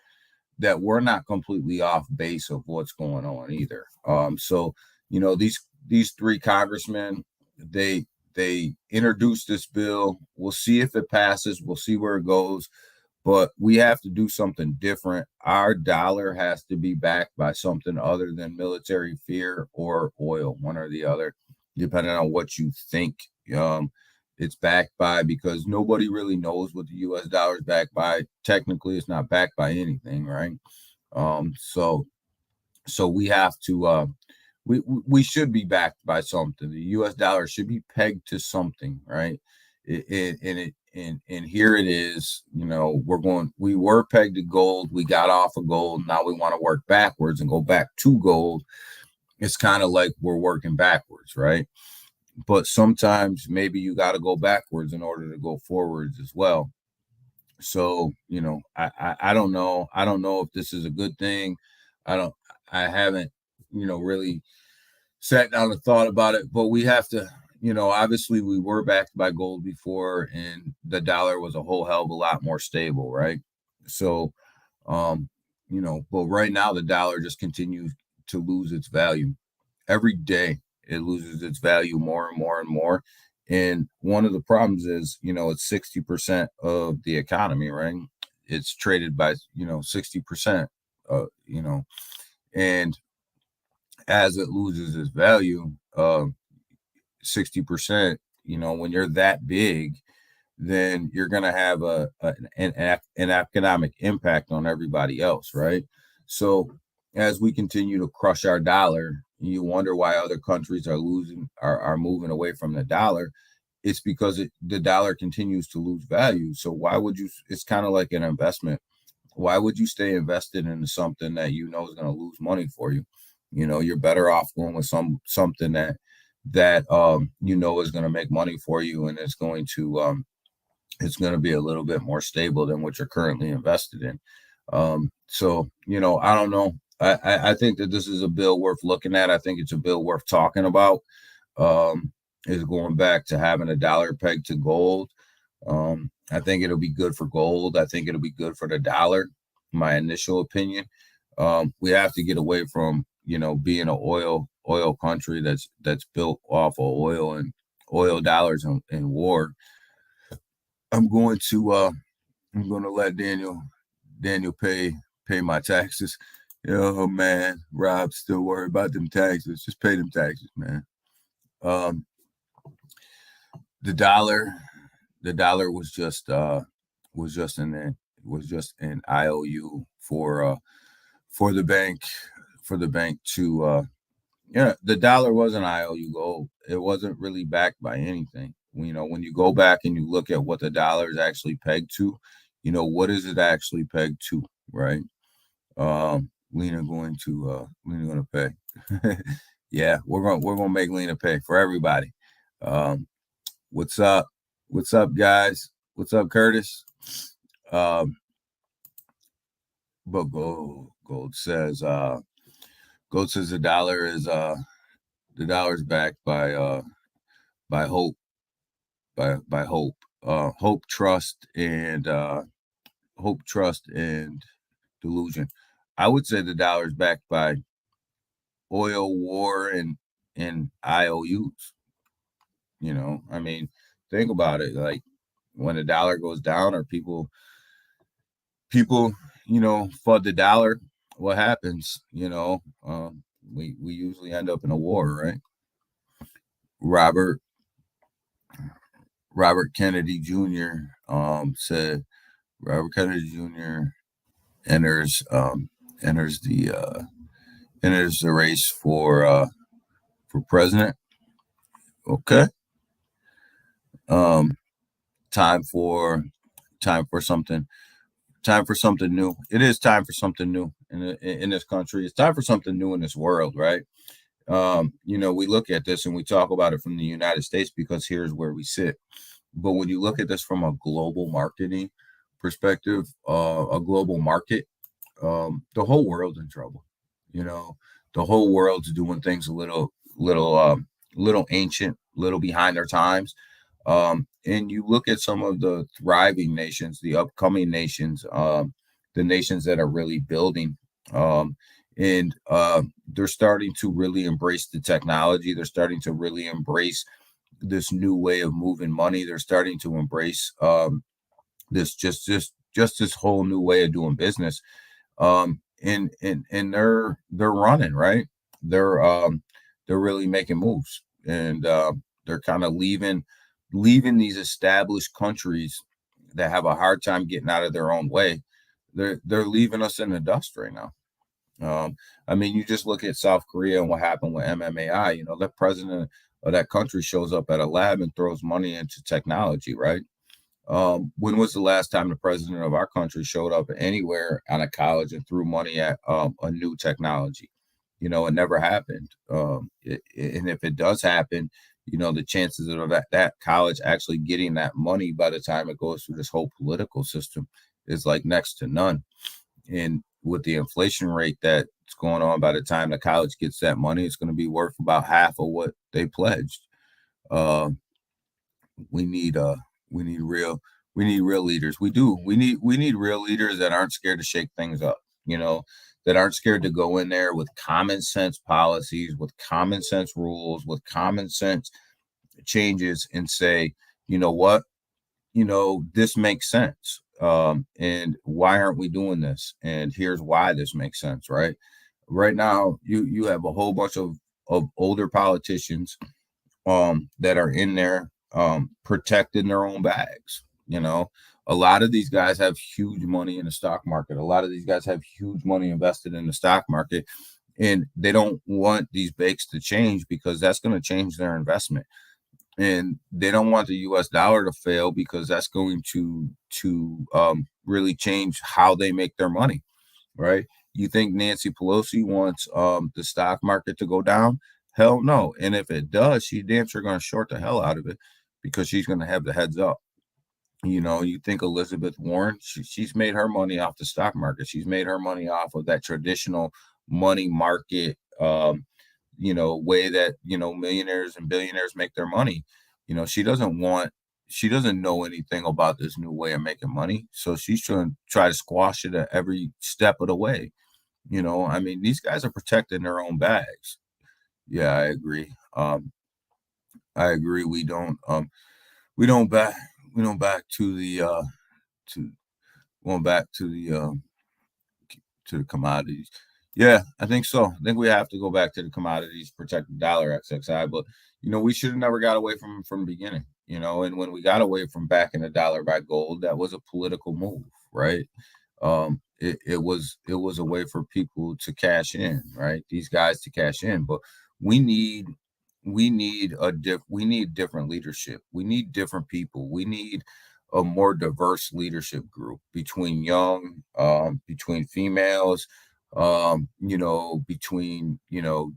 that we're not completely off base of what's going on either. So these three congressmen, they introduced this bill. We'll see if it passes. We'll see where it goes. But we have to do something different. Our dollar has to be backed by something other than military fear or oil, one or the other, depending on what you think it's backed by, because nobody really knows what the U.S. dollar is backed by. Technically, it's not backed by anything, right? So we have to we should be backed by something. The U.S. dollar should be pegged to something, right? And here it is. We were pegged to gold. We got off of gold. Now we want to work backwards and go back to gold. It's kind of like we're working backwards, right? But sometimes maybe you got to go backwards in order to go forwards as well. So, I don't know. I don't know if this is a good thing. I haven't, really sat down and thought about it, but we have to, obviously we were backed by gold before and the dollar was a whole hell of a lot more stable, right? So, but right now the dollar just continues to lose its value. Every day it loses its value more and more and more. And one of the problems is, it's 60% of the economy, right? It's traded by, 60%, and as it loses its value, 60%, when you're that big, then you're going to have an economic impact on everybody else, right? So as we continue to crush our dollar, you wonder why other countries are moving away from the dollar. It's because the dollar continues to lose value. So why would you? It's kind of like an investment. Why would you stay invested into something that is going to lose money for you? You're better off going with something that is going to make money for you, and it's going to be a little bit more stable than what you're currently invested in. So I don't know. I think that this is a bill worth looking at. I think it's a bill worth talking about. Is going back to having a dollar pegged to gold. I think it'll be good for gold. I think it'll be good for the dollar. My initial opinion. We have to get away from being an oil country that's built off of oil and oil dollars and war. I'm going to let Daniel pay my taxes. Oh man, Rob's still worried about them taxes. Just pay them taxes, man. The dollar was just an IOU for the bank to the dollar was an IOU gold. It wasn't really backed by anything. When you go back and you look at what the dollar is actually pegged to, what is it actually pegged to, right? Lena going to pay. Yeah, we're gonna make Lena pay for everybody. What's up? What's up, guys? What's up, Curtis? But Gold says the dollar is backed by hope, by hope, trust and delusion. I would say the dollar is backed by oil, war, and IOUs. I mean, think about it. Like when the dollar goes down, or people, FUD the dollar, what happens? We usually end up in a war, right? Robert Kennedy Jr. Said Robert Kennedy Jr. enters the race for president. Okay. Time for Time for something new. It is time for something new in this country. It's time for something new in this world, right? We look at this and we talk about it from the United States because here's where we sit. But when you look at this from a global marketing perspective, a global market, the whole world's in trouble. You know, the whole world's doing things a little ancient, little behind their times. And you look at some of the thriving nations, the upcoming nations, the nations that are really building, and they're starting to really embrace the technology. They're starting to really embrace this new way of moving money. They're starting to embrace this whole new way of doing business. And they're running, right. They're really making moves, and they're kind of leaving these established countries that have a hard time getting out of their own way. They're leaving us in the dust right now. I mean, you just look at South Korea and what happened with MMAI. The president of that country shows up at a lab and throws money into technology, right? When was the last time the president of our country showed up anywhere on a college and threw money at a new technology? It never happened. And if it does happen, the chances of that college actually getting that money by the time it goes through this whole political system is like next to none. And with the inflation rate that's going on, by the time the college gets that money, it's going to be worth about half of what they pledged. Uh, we need we need real leaders. We do. We need real leaders that aren't scared to shake things up. That aren't scared to go in there with common sense policies, with common sense rules, with common sense changes, and say, you know what, this makes sense. And why aren't we doing this? And here's why this makes sense, right? Right now, you have a whole bunch of older politicians that are in there protecting their own bags. A lot of these guys have huge money in the stock market. A lot of these guys have huge money invested in the stock market, and they don't want these bakes to change because that's going to change their investment. And they don't want the U.S. dollar to fail because that's going to really change how they make their money, right? You think Nancy Pelosi wants the stock market to go down? Hell no. And if it does, she's damn sure going to short the hell out of it because she's going to have the heads up. You think Elizabeth Warren, she's made her money off the stock market. She's made her money off of that traditional money market, way that, millionaires and billionaires make their money. She doesn't know anything about this new way of making money. So she's trying to try to squash it at every step of the way. I mean, these guys are protecting their own bags. Yeah, I agree. We don't back to the to going back to the commodities. Yeah, I think so. I think we have to go back to the commodities, protect the dollar XXI. But we should have never got away from the beginning. And when we got away from backing the dollar by gold, that was a political move, right? It was a way for people to cash in, right? These guys to cash in. But we need different leadership. We need different people. We need a more diverse leadership group between young, between females, between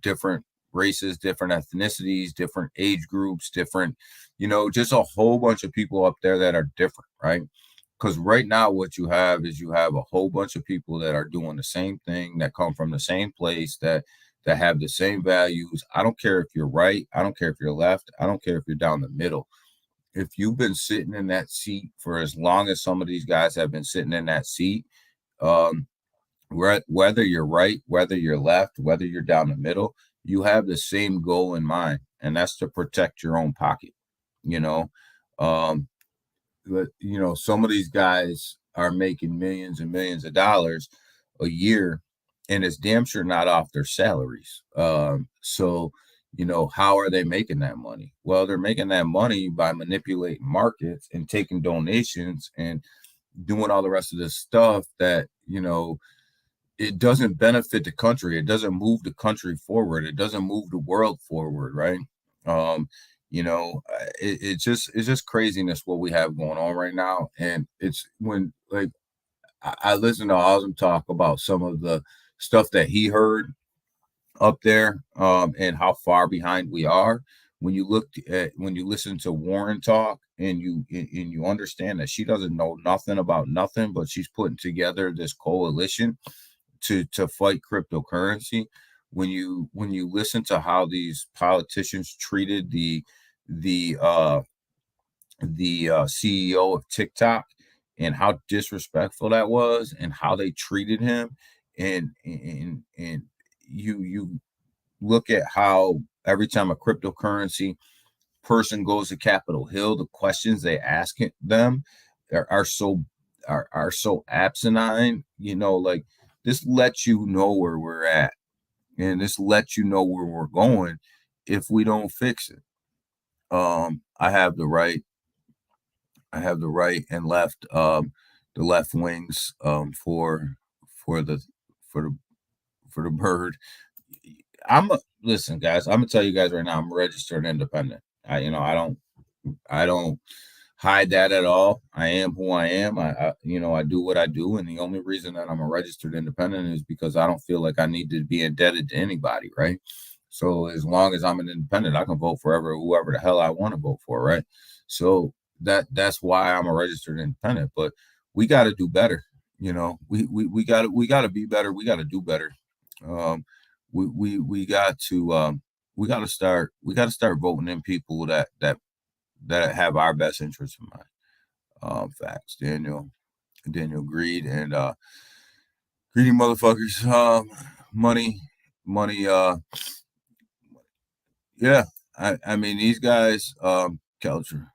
different races, different ethnicities, different age groups, different, just a whole bunch of people up there that are different, right? Because right now what you have is you have a whole bunch of people that are doing the same thing, that come from the same place, that have the same values. I don't care if you're right. I don't care if you're left. I don't care if you're down the middle. If you've been sitting in that seat for as long as some of these guys have been sitting in that seat, whether you're right, whether you're left, whether you're down the middle, you have the same goal in mind, and that's to protect your own pocket. But some of these guys are making millions and millions of dollars a year, and it's damn sure not off their salaries. So how are they making that money? Well, they're making that money by manipulating markets and taking donations and doing all the rest of this stuff that it doesn't benefit the country. It doesn't move the country forward. It doesn't move the world forward, right? It's just craziness what we have going on right now. And it's when, like, I listened to Awesome talk about some of the stuff that he heard up there, and how far behind we are. When you listen to Warren talk, and you understand that she doesn't know nothing about nothing, but she's putting together this coalition to fight cryptocurrency. When you listen to how these politicians treated the CEO of TikTok, and how disrespectful that was, and how they treated him, and you look at how every time a cryptocurrency person goes to Capitol Hill, the questions they ask them are so asinine. Like, this lets you know where we're at, and this lets you know where we're going if we don't fix it. I have the right and left, the left wings, for the for the for the bird. Listen, guys. I'm gonna tell you guys right now. I'm a registered independent. I don't hide that at all. I am who I am. I do what I do, and the only reason that I'm a registered independent is because I don't feel like I need to be indebted to anybody, right? So as long as I'm an independent, I can vote for whoever the hell I want to vote for, right? So that's why I'm a registered independent. But we got to do better. We got to be better. We got to do better. Um, we got to start voting in people that have our best interests in mind. Facts, Daniel Greed, and greedy motherfuckers. Money. Yeah. I mean, these guys. Culture.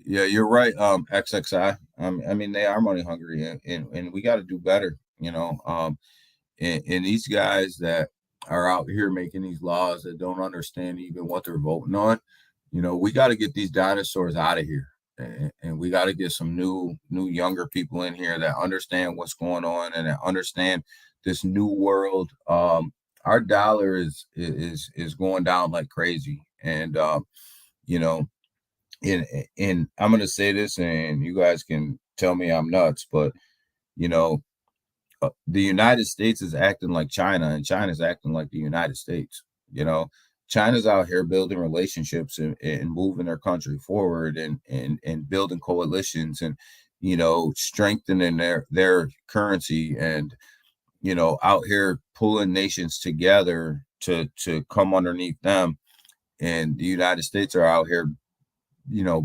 Yeah, you're right. XXI. I mean, they are money hungry, and we got to do better. And these guys that are out here making these laws that don't understand even what they're voting on. We got to get these dinosaurs out of here, and we got to get some new younger people in here that understand what's going on, and that understand this new world. Our dollar is going down like crazy, and and I'm gonna say this, and you guys can tell me I'm nuts, but you know the United States is acting like China, and China's acting like the United States. You know, China's out here building relationships, and moving their country forward, and building coalitions, and strengthening their currency, and out here pulling nations together to come underneath them. And the United States are out here,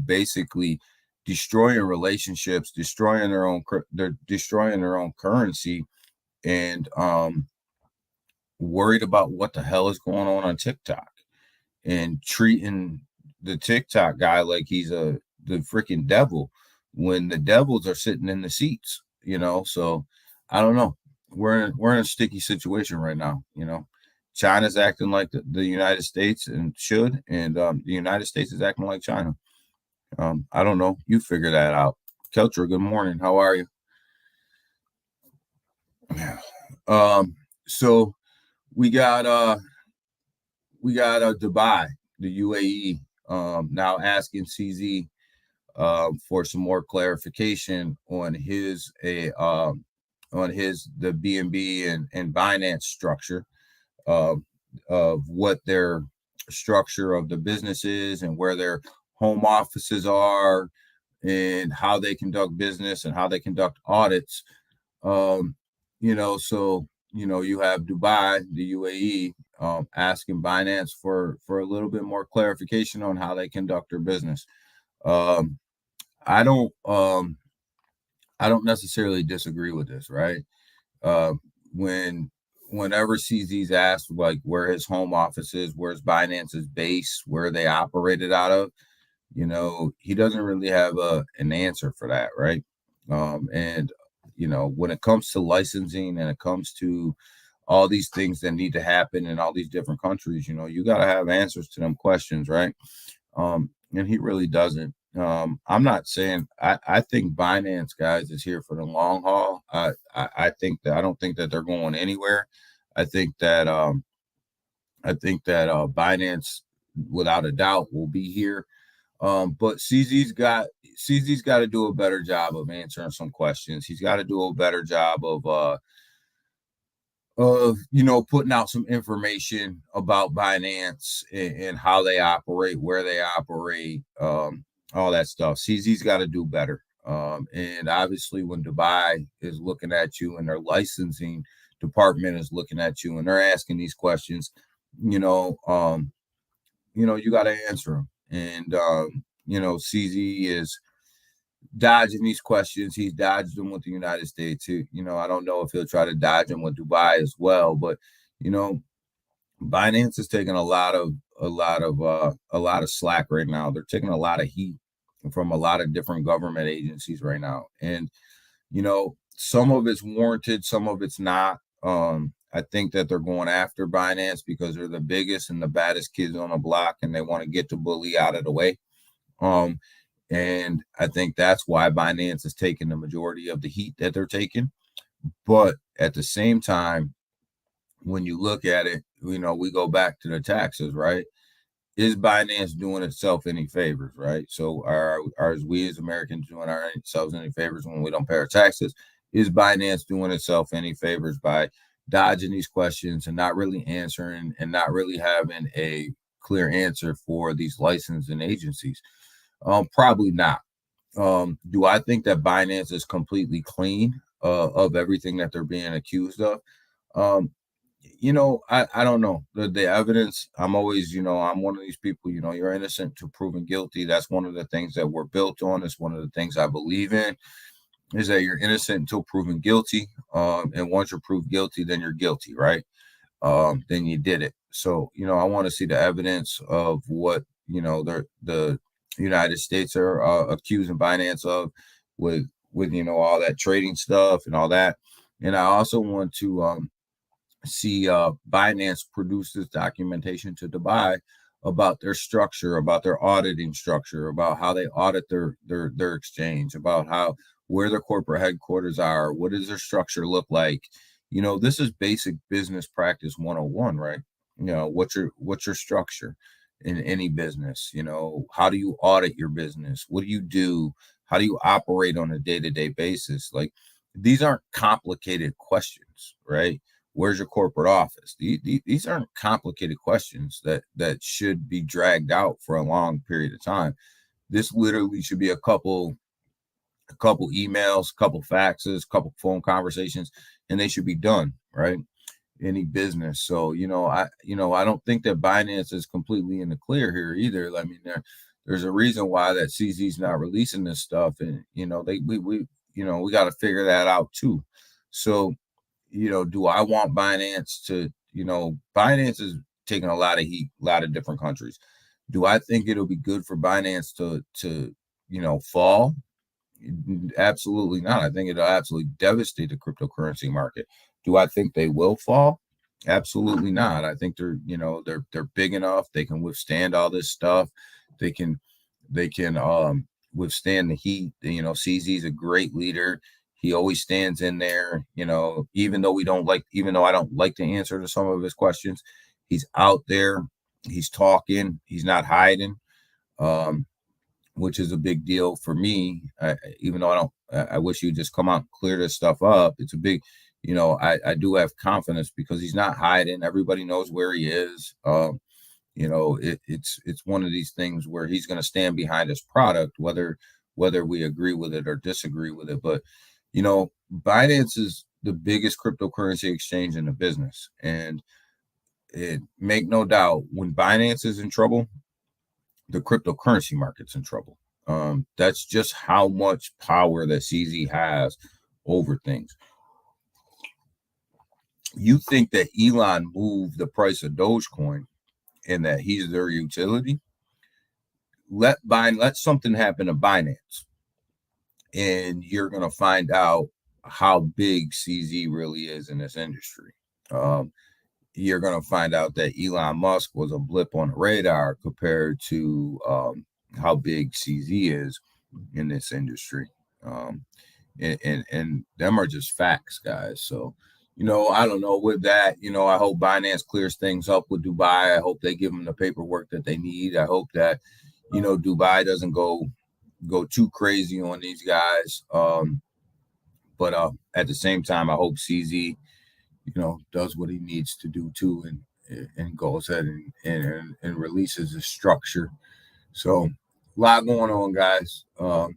basically destroying relationships, they're destroying their own currency, and worried about what the hell is going on TikTok, and treating the TikTok guy like he's the freaking devil, when the devils are sitting in the seats. So I don't know. We're in a sticky situation right now. China's acting like the United States and should, and the United States is acting like China. I don't know. You figure that out. Keltra, good morning. How are you? So we got Dubai, the UAE, now asking CZ for some more clarification on the BNB and Binance structure, of what their structure of the business is, and where their home offices are, and how they conduct business, and how they conduct audits. So you have Dubai, the UAE, asking Binance for a little bit more clarification on how they conduct their business. I don't necessarily disagree with this, right? Whenever CZ's asked, like, where his home office is, where's Binance's base, where they operated out of, he doesn't really have an answer for that, right? And when it comes to licensing, and it comes to all these things that need to happen in all these different countries, you got to have answers to them questions, right? And he really doesn't. I'm not saying I think Binance, guys, is here for the long haul. I don't think that they're going anywhere. I think that Binance, without a doubt, will be here. But CZ's CZ's got to do a better job of answering some questions. He's got to do a better job of putting out some information about Binance and how they operate, where they operate, all that stuff. CZ's got to do better. And obviously, when Dubai is looking at you and their licensing department is looking at you and they're asking these questions, you got to answer them. And CZ is dodging these questions. He's dodged them with the United States. I don't know if he'll try to dodge them with Dubai as well, but Binance is taking a lot of slack right now. They're taking a lot of heat from a lot of different government agencies right now, and some of it's warranted, some of it's not. I think that they're going after Binance because they're the biggest and the baddest kids on the block, and they want to get the bully out of the way. And I think that's why Binance is taking the majority of the heat that they're taking. But at the same time, when you look at it, we go back to the taxes, right? Is Binance doing itself any favors, right? So are we as Americans doing ourselves any favors when we don't pay our taxes? Is Binance doing itself any favors by dodging these questions and not really answering and not really having a clear answer for these licensing agencies? Probably not. Do I think that Binance is completely clean of everything that they're being accused of? I don't know. The evidence, I'm always, I'm one of these people, you're innocent to proven guilty. That's one of the things that we're built on. It's one of the things I believe in, is that you're innocent until proven guilty. And once you're proved guilty, then you're guilty, right? Then you did it. So, I want to see the evidence of what, the United States are accusing Binance of with all that trading stuff and all that. And I also want to see Binance produce this documentation to Dubai about their structure, about their auditing structure, about how they audit their exchange, about where their corporate headquarters are, what does their structure look like. This is basic business practice 101, right? What's your structure in any business? How do you audit your business? What do you do? How do you operate on a day-to-day basis? Like, these aren't complicated questions, right? Where's your corporate office? These aren't complicated questions that should be dragged out for a long period of time. This literally should be a couple emails, a couple faxes, a couple phone conversations, and they should be done, right? Any business. So, I don't think that Binance is completely in the clear here either. I mean, there's a reason why that CZ's not releasing this stuff, and we got to figure that out too. So, do I want Binance to, Binance is taking a lot of heat, a lot of different countries. Do I think it'll be good for Binance to fall? Absolutely not. I think it'll absolutely devastate the cryptocurrency market. Do I think they will fall? Absolutely not. I think they're big enough. They can withstand all this stuff. They can withstand the heat. CZ's a great leader. He always stands in there, even though I don't like the answer to some of his questions. He's out there. He's talking. He's not hiding, which is a big deal for me. Even though I wish he'd just come out and clear this stuff up. It's a big, I do have confidence because he's not hiding. Everybody knows where he is. It's one of these things where he's going to stand behind his product, whether we agree with it or disagree with it. But Binance is the biggest cryptocurrency exchange in the business. And make no doubt, when Binance is in trouble, the cryptocurrency market's in trouble. That's just how much power that CZ has over things. You think that Elon moved the price of Dogecoin and that he's their utility? Let something happen to Binance, and you're going to find out how big CZ really is in this industry. You're going to find out that Elon Musk was a blip on the radar compared to how big CZ is in this industry. And them are just facts, guys. So, I don't know with that. I hope Binance clears things up with Dubai. I hope they give them the paperwork that they need. I hope that, Dubai doesn't go go too crazy on these guys. But at the same time, I hope CZ, does what he needs to do too, and goes ahead and releases the structure. So a lot going on, guys. But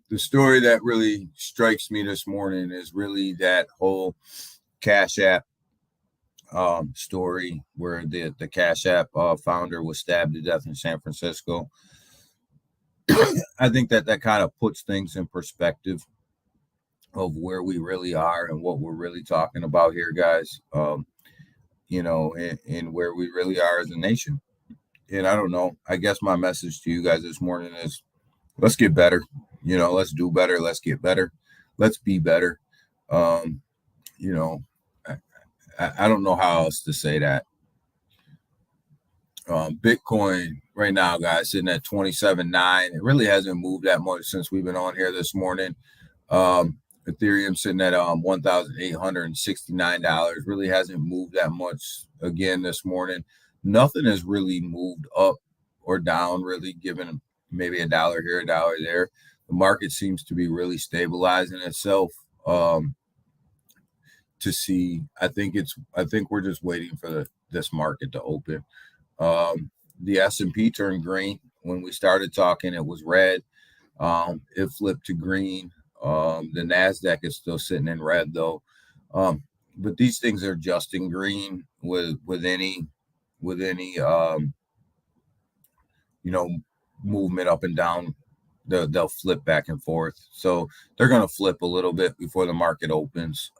the story that really strikes me this morning is really that whole Cash App story where the Cash App founder was stabbed to death in San Francisco. I think that kind of puts things in perspective of where we really are and what we're really talking about here, guys. And where we really are as a nation. And I don't know. I guess my message to you guys this morning is let's get better. Let's do better. Let's get better. Let's be better. I don't know how else to say that. Bitcoin right now, guys, sitting at 27.9. It really hasn't moved that much since we've been on here this morning. Ethereum sitting at $1,869. Really hasn't moved that much again this morning. Nothing has really moved up or down, really, given maybe $1 here, $1 there. The market seems to be really stabilizing itself. To see, I think we're just waiting for this market to open. The S&P turned green when we started talking. It was red. It flipped to green. The NASDAQ is still sitting in red though. But these things are just in green with any movement up and down. They'll flip back and forth. So they're going to flip a little bit before the market opens,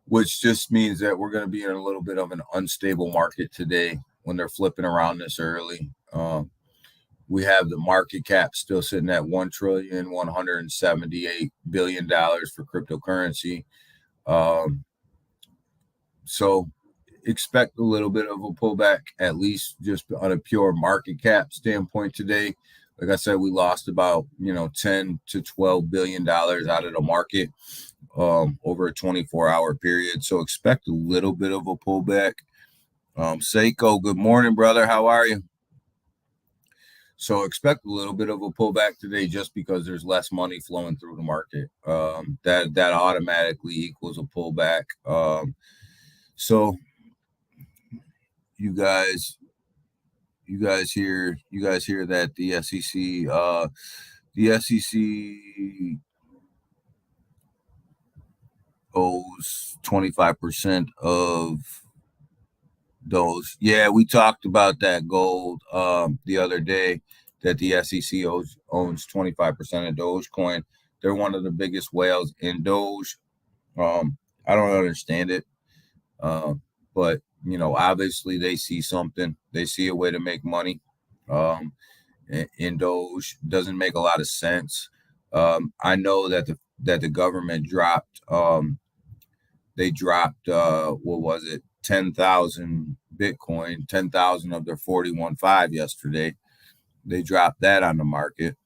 which just means that we're going to be in a little bit of an unstable market today when they're flipping around this early. We have the market cap still sitting at $1,178 billion for cryptocurrency. So expect a little bit of a pullback, at least just on a pure market cap standpoint today. Like I said, we lost about 10 to $12 billion out of the market over a 24-hour period. So expect a little bit of a pullback. Seiko, good morning, brother. How are you? So expect a little bit of a pullback today just because there's less money flowing through the market. That automatically equals a pullback. So you guys hear that the SEC owes 25% of those. Yeah, we talked about that gold the other day, that the SEC owns 25% of Dogecoin. They're one of the biggest whales in Doge. I don't understand it. But obviously they see something. They see a way to make money. In Doge doesn't make a lot of sense. I know that the government dropped. They dropped what was it? 10,000 Bitcoin, 10,000 of their 41.5 yesterday. They dropped that on the market.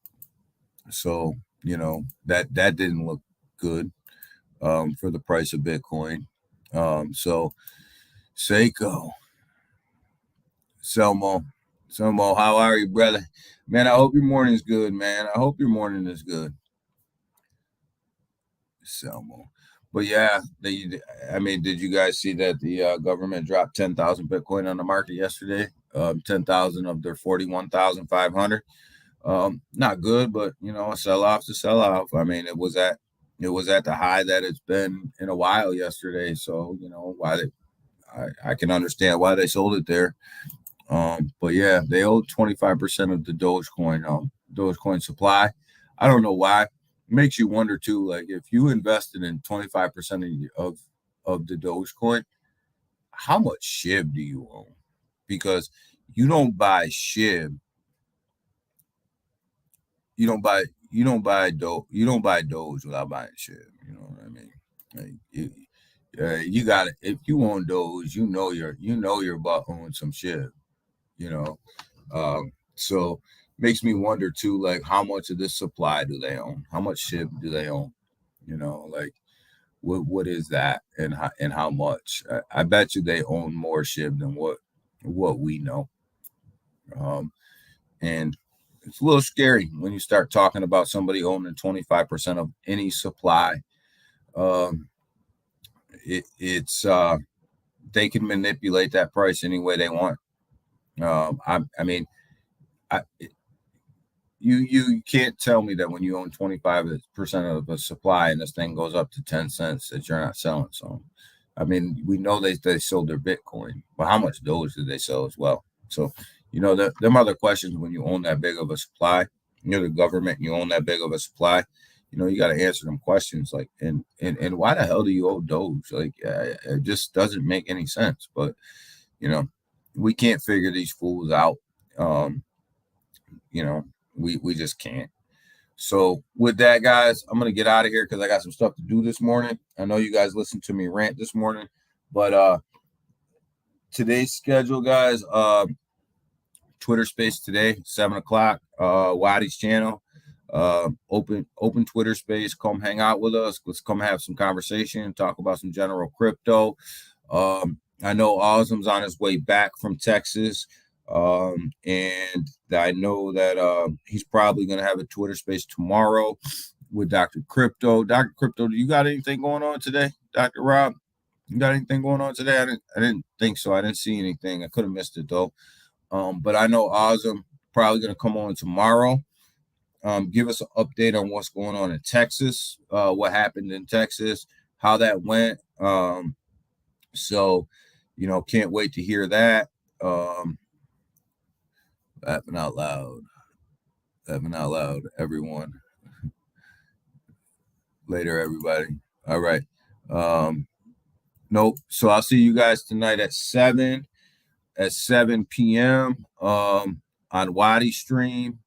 So, that didn't look good for the price of Bitcoin. So Seiko, Selmo, how are you, brother? Man, I hope your morning is good, man. I hope your morning is good. Selmo. But yeah, did you guys see that the government dropped 10,000 Bitcoin on the market yesterday? 10,000 of their 41,500. Not good, but a sell-off's a sell-off. I mean, it was at the high that it's been in a while yesterday. So why I can understand why they sold it there. But yeah, they owe 25% of the Dogecoin supply. I don't know why. Makes you wonder too, like if you invested in 25% of the Dogecoin, how much SHIB do you own? Because you don't buy SHIB. You don't buy Doge without buying SHIB. You know what I mean? Like, you got it. If you own Doge, your butt owns some SHIB. So makes me wonder too, like how much of this supply do they own? How much SHIB do they own? Like what is that, and how much? I bet you they own more SHIB than what we know. And it's a little scary when you start talking about somebody owning 25% of any supply. It's they can manipulate that price any way they want. I mean, you can't tell me that when you own 25% of a supply and this thing goes up to 10 cents that you're not selling. So, I mean, we know they sold their Bitcoin, but how much Doge did they sell as well? So, them other questions when you own that big of a supply, you're the government, you own that big of a supply, you got to answer them questions like, and why the hell do you owe Doge? Like, it just doesn't make any sense. But, we can't figure these fools out. We just can't. So with that, guys, I'm going to get out of here because I got some stuff to do this morning. I know you guys listened to me rant this morning, but today's schedule, guys, Twitter space today, 7:00, Waddy's channel, open Twitter space. Come hang out with us. Let's come have some conversation, talk about some general crypto. I know Ozum's on his way back from Texas. And I know that he's probably going to have a Twitter space tomorrow with Dr. Crypto. Dr. Crypto, do you got anything going on today? Dr. Rob, you got anything going on today? I didn't think so. I didn't see anything. I could have missed it though. But I know Ozum probably going to come on tomorrow. Give us an update on what's going on in Texas, what happened in Texas, how that went. So, can't wait to hear that. Laughing out loud, everyone. Later, everybody. All right. Nope. So I'll see you guys tonight at 7 p.m. On Waddy stream,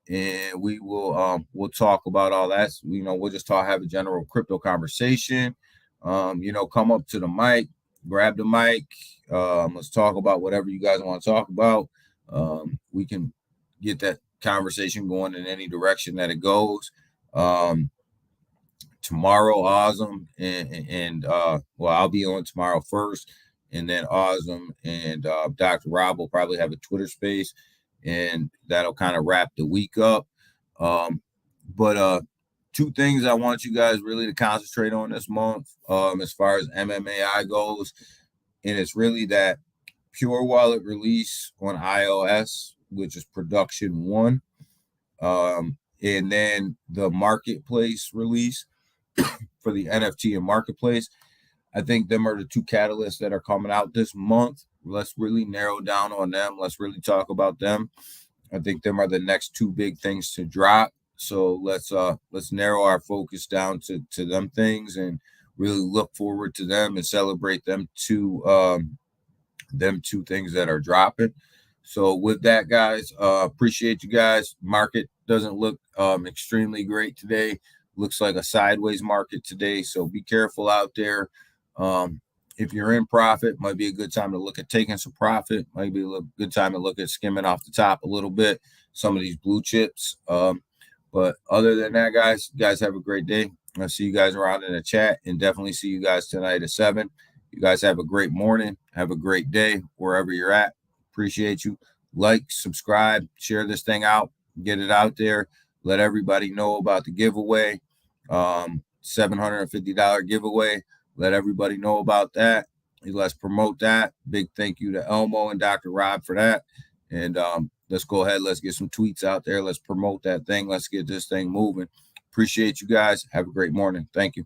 and we will we'll talk about all that. We'll just have a general crypto conversation. Come up to the mic, grab the mic. Let's talk about whatever you guys want to talk about. We can get that conversation going in any direction that it goes. Tomorrow, Ozum and I'll be on tomorrow first, and then Ozum and Dr. Rob will probably have a Twitter space, and that'll kind of wrap the week up. But two things I want you guys really to concentrate on this month, as far as MMAI goes, and it's really that Pure Wallet release on iOS, which is production 1, and then the marketplace release for the NFT and marketplace. I think them are the two catalysts that are coming out this month. Let's really narrow down on them. Let's really talk about them. I think them are the next two big things to drop. So let's narrow our focus down to them things and really look forward to them and celebrate them two things that are dropping. So with that, guys, appreciate you guys. Market doesn't look extremely great today. Looks like a sideways market today. So be careful out there. If you're in profit, might be a good time to look at taking some profit. Might be a good time to look at skimming off the top a little bit, some of these blue chips. But other than that, guys, you guys have a great day. I'll see you guys around in the chat, and definitely see you guys tonight at 7. You guys have a great morning. Have a great day wherever you're at. Appreciate you. Like, subscribe, share this thing out, get it out there. Let everybody know about the giveaway, $750 giveaway. Let everybody know about that. Let's promote that. Big thank you to Elmo and Dr. Rob for that. And let's go ahead. Let's get some tweets out there. Let's promote that thing. Let's get this thing moving. Appreciate you guys. Have a great morning. Thank you.